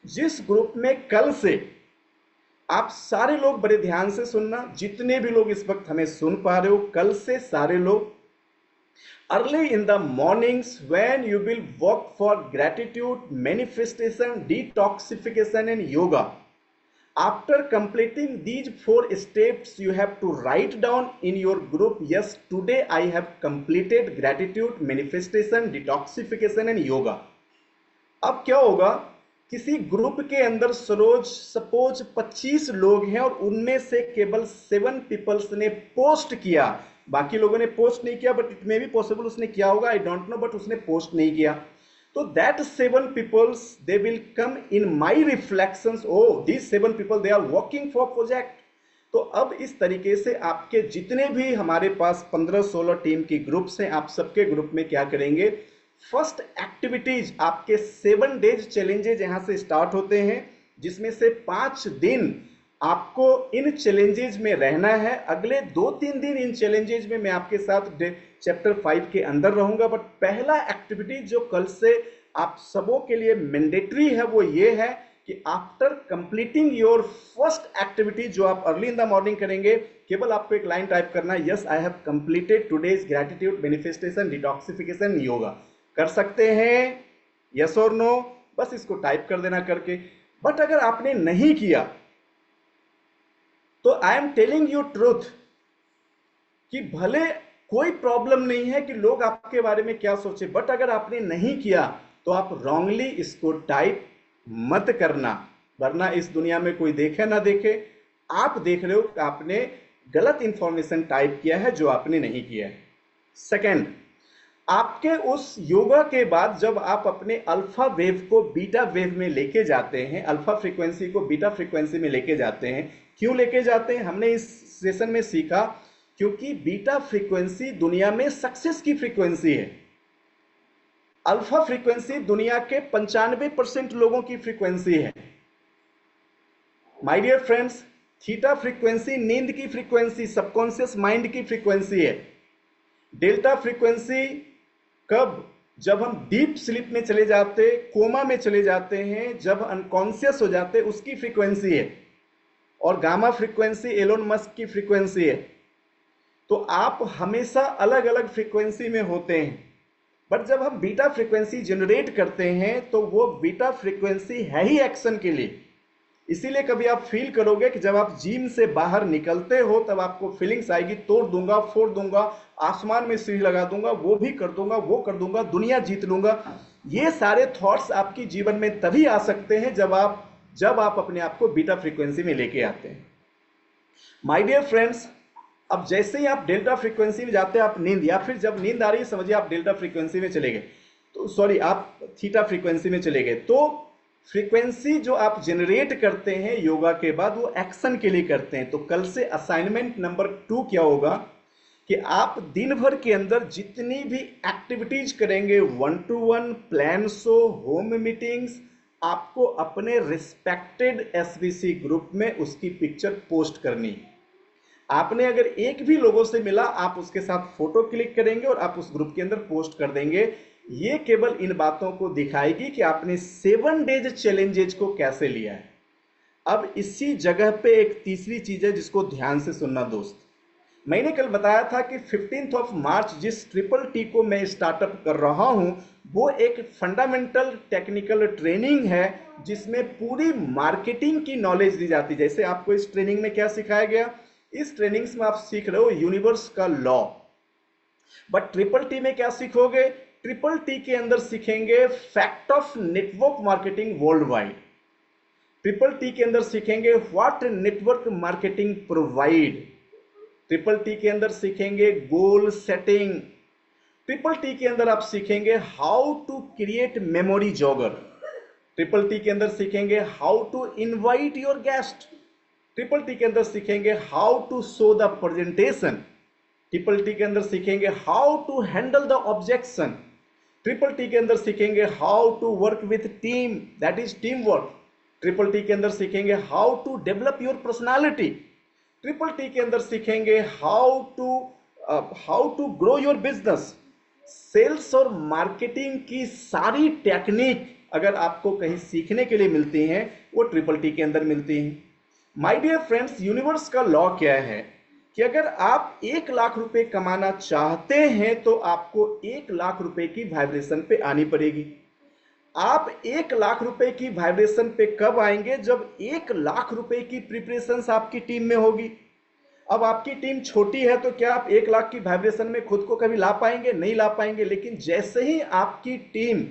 जिस ग्रुप में कल से आप सारे लोग, बड़े ध्यान से सुनना, जितने भी लोग इस वक्त हमें सुन पा रहे हो, कल से सारे लोग early in the mornings when you will work for gratitude, manifestation, detoxification and yoga, after completing these 4 steps you have to write down in your group, yes today I have completed gratitude, manifestation, detoxification and yoga. अब क्या होगा, किसी group के अंदर suppose 25 लोग हैं और उनमें से केवल 7 पीपल्स ने पोस्ट किया, बाकी लोगों ने पोस्ट नहीं किया, but it may be possible उसने किया होगा, आई डोंट नो, बट उसने पोस्ट नहीं किया। तो that 7 peoples they will come in my reflections, oh these 7 people they are working for project. तो अब इस तरीके से आपके जितने भी हमारे पास 15-16 टीम की ग्रुप्स हैं, आप सबके ग्रुप में क्या करेंगे, फर्स्ट एक्टिविटीज आपके 7 डेज चैलेंजेज यहां से स्टार्ट होते हैं, जिसमें से 5 दिन आपको इन चैलेंजेज में रहना है। अगले 2-3 दिन इन चैलेंजेज में मैं आपके साथ चैप्टर 5 के अंदर रहूंगा, बट पहला एक्टिविटी जो कल से आप सबों के लिए मैंडेटरी है वो ये है कि after completing your first activity जो आप अर्ली इन द मॉर्निंग करेंगे, केवल आपको एक लाइन टाइप करना है, yes I have completed today's gratitude manifestation detoxification yoga. कर सकते हैं, यस और नो, बस इसको टाइप कर देना करके। बट अगर आपने नहीं किया तो I am telling you truth कि भले कोई प्रॉब्लम नहीं है कि लोग आपके बारे में क्या सोचे, बट अगर आपने नहीं किया तो आप रॉन्गली इसको टाइप मत करना, वरना इस दुनिया में कोई देखे ना देखे, आप देख रहे हो कि आपने गलत इंफॉर्मेशन टाइप किया है जो आपने नहीं किया है। सेकंड, आपके उस योगा के बाद जब आप अपने अल्फा वेव को बीटा वेव में लेके जाते हैं, अल्फा फ्रीक्वेंसी को बीटा फ्रीक्वेंसी में लेके जाते हैं, क्यों लेके जाते हैं, हमने इस सेशन में सीखा, क्योंकि बीटा फ्रीक्वेंसी दुनिया में सक्सेस की फ्रीक्वेंसी है। अल्फा फ्रीक्वेंसी दुनिया के 95% लोगों की फ्रीक्वेंसी है। My dear friends, theta frequency नींद की फ्रीक्वेंसी, सबकॉन्शियस माइंड की फ्रीक्वेंसी है। डेल्टा फ्रीक्वेंसी कब, जब हम डीप स्लीप में चले जाते, कोमा में चले जाते हैं, जब अनकॉन्शियस हो जाते, उसकी फ्रीक्वेंसी है। और गामा फ्रीक्वेंसी एलोन मस्क की फ्रीक्वेंसी है। तो आप हमेशा अलग अलग फ्रीक्वेंसी में होते हैं, बट जब हम बीटा फ्रीक्वेंसी जनरेट करते हैं तो वो बीटा फ्रीक्वेंसी है ही एक्शन के लिए। इसीलिए कभी आप फील करोगे कि जब आप जिम से बाहर निकलते हो तब आपको फीलिंग्स आएगी, तोड़ दूंगा, फोड़ दूंगा, आसमान में सीढ़ी लगा दूंगा, वो भी कर दूंगा, वो कर दूंगा, दुनिया जीत लूंगा। ये सारे थॉट्स आपकी जीवन में तभी आ सकते हैं जब आप अपने आप को बीटा फ्रीक्वेंसी में लेके आते हैं। माय डियर फ्रेंड्स, अब जैसे ही आप डेल्टा फ्रीक्वेंसी में जाते हैं, आप नींद, या फिर जब नींद आ रही है समझिए आप डेल्टा फ्रीक्वेंसी में चले गए, तो सॉरी आप थीटा फ्रीक्वेंसी में चले गए। तो फ्रीक्वेंसी जो आप जनरेट करते हैं योगा के बाद वो एक्शन के लिए करते हैं। तो कल से असाइनमेंट नंबर 2 क्या होगा कि आप दिन भर के अंदर जितनी भी एक्टिविटीज करेंगे, 1-to-1, plan show, home meetings, आपको अपने रिस्पेक्टेड एसबीसी ग्रुप में उसकी पिक्चर पोस्ट करनी है। आपने अगर एक भी लोगों से मिला, आप उसके साथ फोटो क्लिक करेंगे और आप उस ग्रुप के अंदर पोस्ट कर देंगे। ये केवल इन बातों को दिखाएगी कि आपने 7 डेज चैलेंजेज को कैसे लिया है। अब इसी जगह पे एक तीसरी चीज है जिसको ध्यान से सुनना दोस्त। मैंने कल बताया था कि 15 मार्च जिस ट्रिपल टी को मैं स्टार्टअप कर रहा हूं, वो एक फंडामेंटल टेक्निकल ट्रेनिंग है जिसमें पूरी मार्केटिंग की नॉलेज दी जाती है। जैसे आपको इस ट्रेनिंग में क्या सिखाया गया, इस ट्रेनिंग्स में आप सीख रहे हो यूनिवर्स का लॉ, बट ट्रिपल टी में क्या सीखोगे, ट्रिपल टी के अंदर सीखेंगे fact of network marketing world wide. Triple T के अंदर सीखेंगे what network marketing provide. Triple T के अंदर सीखेंगे गोल सेटिंग। ट्रिपल टी के अंदर आप सीखेंगे how to create memory jogger. Triple T के अंदर सीखेंगे how to invite your guest. Triple T के अंदर सीखेंगे how to show the presentation. Triple T के अंदर सीखेंगे how to handle the objection. Triple T के अंदर सीखेंगे how to work with team, that is team work. Triple T के अंदर सीखेंगे how to develop your personality. Triple T के अंदर सीखेंगे how to grow your business. Sales और मार्केटिंग की सारी टेक्निक अगर आपको कहीं सीखने के लिए मिलती हैं, वो ट्रिपल टी के अंदर मिलती हैं। माय डियर फ्रेंड्स, यूनिवर्स का लॉ क्या है कि अगर आप 1 लाख रुपए कमाना चाहते हैं तो आपको 1 लाख रुपए की वाइब्रेशन पे आनी पड़ेगी। आप 1 लाख रुपए की वाइब्रेशन पे कब आएंगे, जब 1 लाख रुपए की प्रिपरेशन आपकी टीम में होगी। अब आपकी टीम छोटी है तो क्या आप 1 लाख की वाइब्रेशन में खुद को कभी ला पाएंगे, नहीं ला पाएंगे। लेकिन जैसे ही आपकी टीम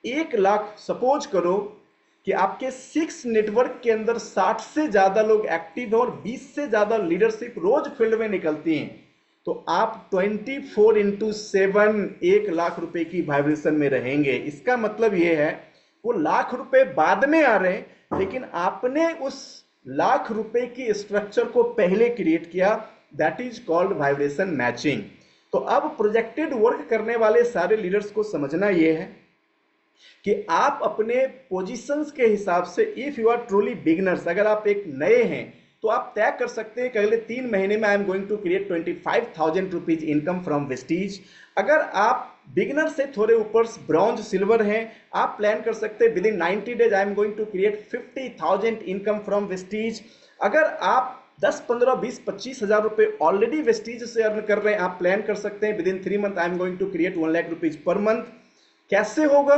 1 लाख, सपोज करो कि आपके 6 नेटवर्क के अंदर 60 से ज्यादा लोग एक्टिव हैं और 20 से ज्यादा लीडरशिप रोज फील्ड में निकलती हैं, तो आप 24/7 1 लाख रुपए की वाइब्रेशन में रहेंगे। इसका मतलब यह है वो लाख रुपए बाद में आ रहे हैं, लेकिन आपने उस लाख रुपए की स्ट्रक्चर को पहले क्रिएट किया। That is called vibration matching. तो अब प्रोजेक्टेड वर्क करने वाले सारे लीडर्स को समझना यह है कि आप अपने पोजीशंस के हिसाब से, if you are truly beginners, अगर आप एक नए हैं तो आप तय कर सकते हैं कि अगले 3 महीने में I am going to create 25,000 rupees income from Vestige. अगर आप बिगनर से थोड़े ऊपर ब्रॉन्ज सिल्वर हैं, आप प्लान कर सकते हैं within 90 days I am going to create 50,000 income from Vestige. अगर आप 10, 15, 20, 25 हजार रुपए ऑलरेडी वेस्टीज से अर्न कर रहे हैं, आप प्लान कर सकते हैं within 3 month I am going to create 1 lakh rupees per month. कैसे होगा?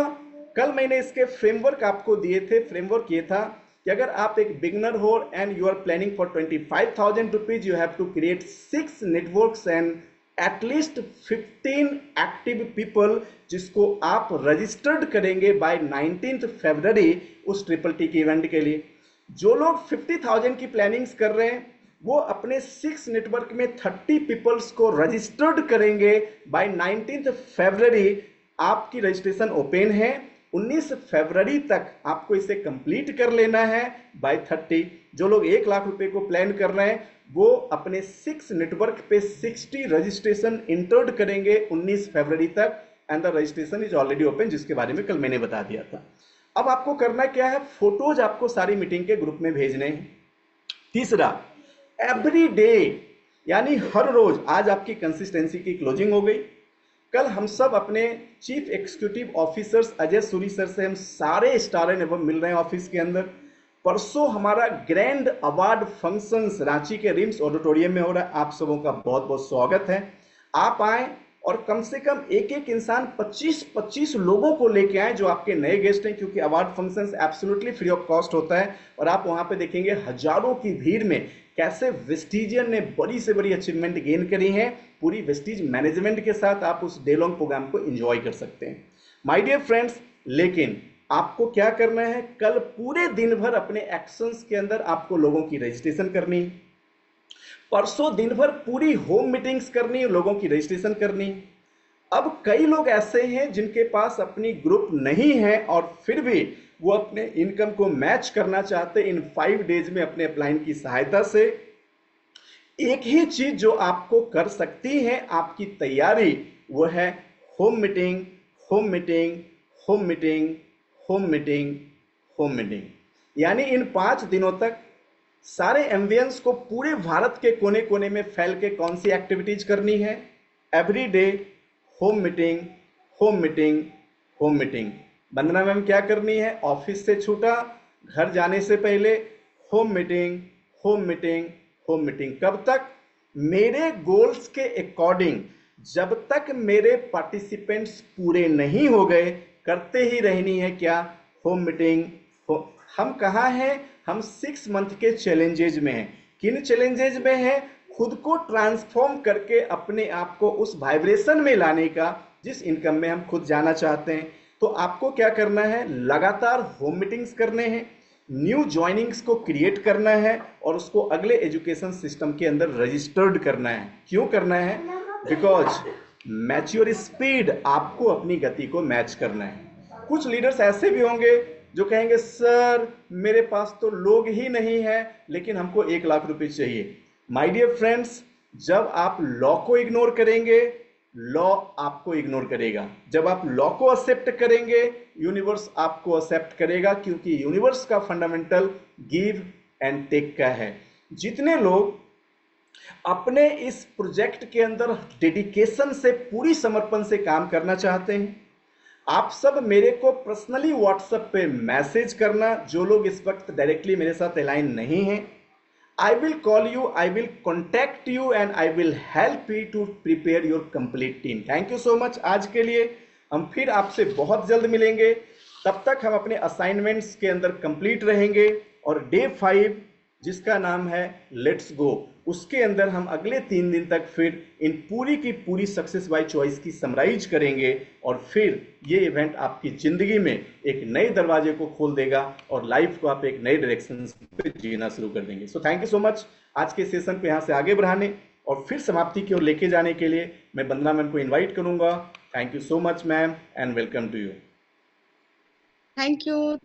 कल मैंने इसके फ्रेमवर्क आपको दिए थे। फ्रेमवर्क ये था कि अगर आप एक बिगनर हो and you are planning for 25,000 rupees, you have to create 6 networks and at least 15 active people, जिसको आप रजिस्टर्ड करेंगे बाय 19 फरवरी उस ट्रिपल टी के इवेंट के लिए। जो लोग 50,000 की प्लानिंग्स कर रहे हैं वो अपने 6 नेटवर्क में 30 पीपल्स को रजिस्टर्ड करेंगे बाय 19 फरवरी। आपकी रजिस्ट्रेशन ओपन है, 19 फरवरी तक आपको इसे कंप्लीट कर लेना है बाय 30। जो लोग 1 लाख रुपए को प्लान कर रहे हैं वो अपने 6 नेटवर्क पे 60 रजिस्ट्रेशन इंटर्ड करेंगे 19 फरवरी तक, and the registration is already open, जिसके बारे में कल मैंने बता दिया था। अब आपको करना क्या है, फोटोज आपको सारी मीटिंग के ग्रुप में भेजने हैं। तीसरा, एवरी डे, यानी हर रोज। आज आपकी कंसिस्टेंसी की क्लोजिंग हो गई। कल हम सब अपने chief executive officers Ajay Suri sir से हम सारे स्टार एंड एबव मिल रहे हैं ऑफिस के अंदर। परसों हमारा ग्रैंड अवार्ड फंक्शंस रांची के रिम्स ऑडिटोरियम में हो रहा है। आप सबों का बहुत बहुत स्वागत है। आप आए और कम से कम एक एक इंसान 25-25 लोगों को लेके आए जो आपके नए गेस्ट हैं, क्योंकि award functions absolutely free of cost होता है। और आप वहां पे देखेंगे हजारों की भीड़ में कैसे वेस्टिजियन ने बड़ी से बड़ी अचीवमेंट गेन करी है। पूरी वेस्टिज मैनेजमेंट के साथ आप उस डे लॉन्ग प्रोग्राम को एंजॉय कर सकते हैं माय डियर फ्रेंड्स। लेकिन आपको क्या करना है, कल पूरे दिन भर अपने एक्शंस के अंदर आपको लोगों की रजिस्ट्रेशन करनी है। परसों दिन भर पूरी होम मीटिंग्स करनी है, लोगों की रजिस्ट्रेशन करनी है। अब कई लोग ऐसे हैं जिनके पास अपनी ग्रुप नहीं है और फिर भी वो अपने इनकम को मैच करना चाहते हैं इन 5 डेज में अपने अपलाइन की सहायता से। एक ही चीज जो आपको कर सकती है आपकी तैयारी, वो है home meeting, home meeting, home meeting, home meeting, home meeting. यानी इन 5 दिनों तक सारे एम्बियंस को पूरे भारत के कोने कोने में फैल के कौन सी एक्टिविटीज करनी है, every day home meeting, home meeting, home meeting. Vandana ma'am क्या करनी है, ऑफिस से छूटा घर जाने से पहले home meeting, home meeting, home meeting. कब तक? मेरे गोल्स के अकॉर्डिंग, जब तक मेरे पार्टिसिपेंट्स पूरे नहीं हो गए, करते ही रहनी है क्या, होम मीटिंग। हम कहाँ हैं? हम 6 मंथ के चैलेंजेज में हैं। किन चैलेंजेज में हैं? खुद को ट्रांसफॉर्म करके अपने आप को उस वाइब्रेशन में लाने का जिस इनकम में हम खुद जाना चाहते हैं। तो आपको क्या करना है, लगातार होम मीटिंग्स करने हैं, न्यू ज्वाइनिंग्स को क्रिएट करना है और उसको अगले एजुकेशन सिस्टम के अंदर रजिस्टर्ड करना है। क्यों करना है? बिकॉज मैच योर स्पीड, आपको अपनी गति को मैच करना है। कुछ लीडर्स ऐसे भी होंगे जो कहेंगे सर मेरे पास तो लोग ही नहीं है लेकिन हमको 1 लाख रुपए चाहिए। माय डियर फ्रेंड्स, जब आप लॉ को इग्नोर करेंगे, लॉ आपको इग्नोर करेगा। जब आप लॉ को एक्सेप्ट करेंगे, यूनिवर्स आपको एक्सेप्ट करेगा, क्योंकि यूनिवर्स का फंडामेंटल गिव एंड टेक का है। जितने लोग अपने इस प्रोजेक्ट के अंदर डेडिकेशन से, पूरी समर्पण से काम करना चाहते हैं, आप सब मेरे को पर्सनली व्हाट्सएप पे मैसेज करना। जो लोग इस वक्त डायरेक्टली मेरे साथ अलाइन नहीं हैं, I will call you, I will contact you and I will help you to prepare your complete team. Thank you so much। आज के लिए हम फिर आपसे बहुत जल्द मिलेंगे। तब तक हम अपने असाइनमेंट्स के अंदर कंप्लीट रहेंगे और डे 5 जिसका नाम है लेट्स गो। उसके अंदर हम अगले 3 दिन तक फिर इन पूरी की पूरी सक्सेस बाय चॉइस की समराइज करेंगे, और फिर ये इवेंट आपकी जिंदगी में एक नए दरवाजे को खोल देगा और लाइफ को आप एक नए डायरेक्शन पे जीना शुरू कर देंगे। So thank you so much. आज के सेशन को यहाँ से आगे बढ़ाने और फिर समाप्ति की ओर लेके जाने के लिए मैं वंदना मैम को इन्वाइट करूंगा। Thank you so much ma'am and welcome to you. Thank you.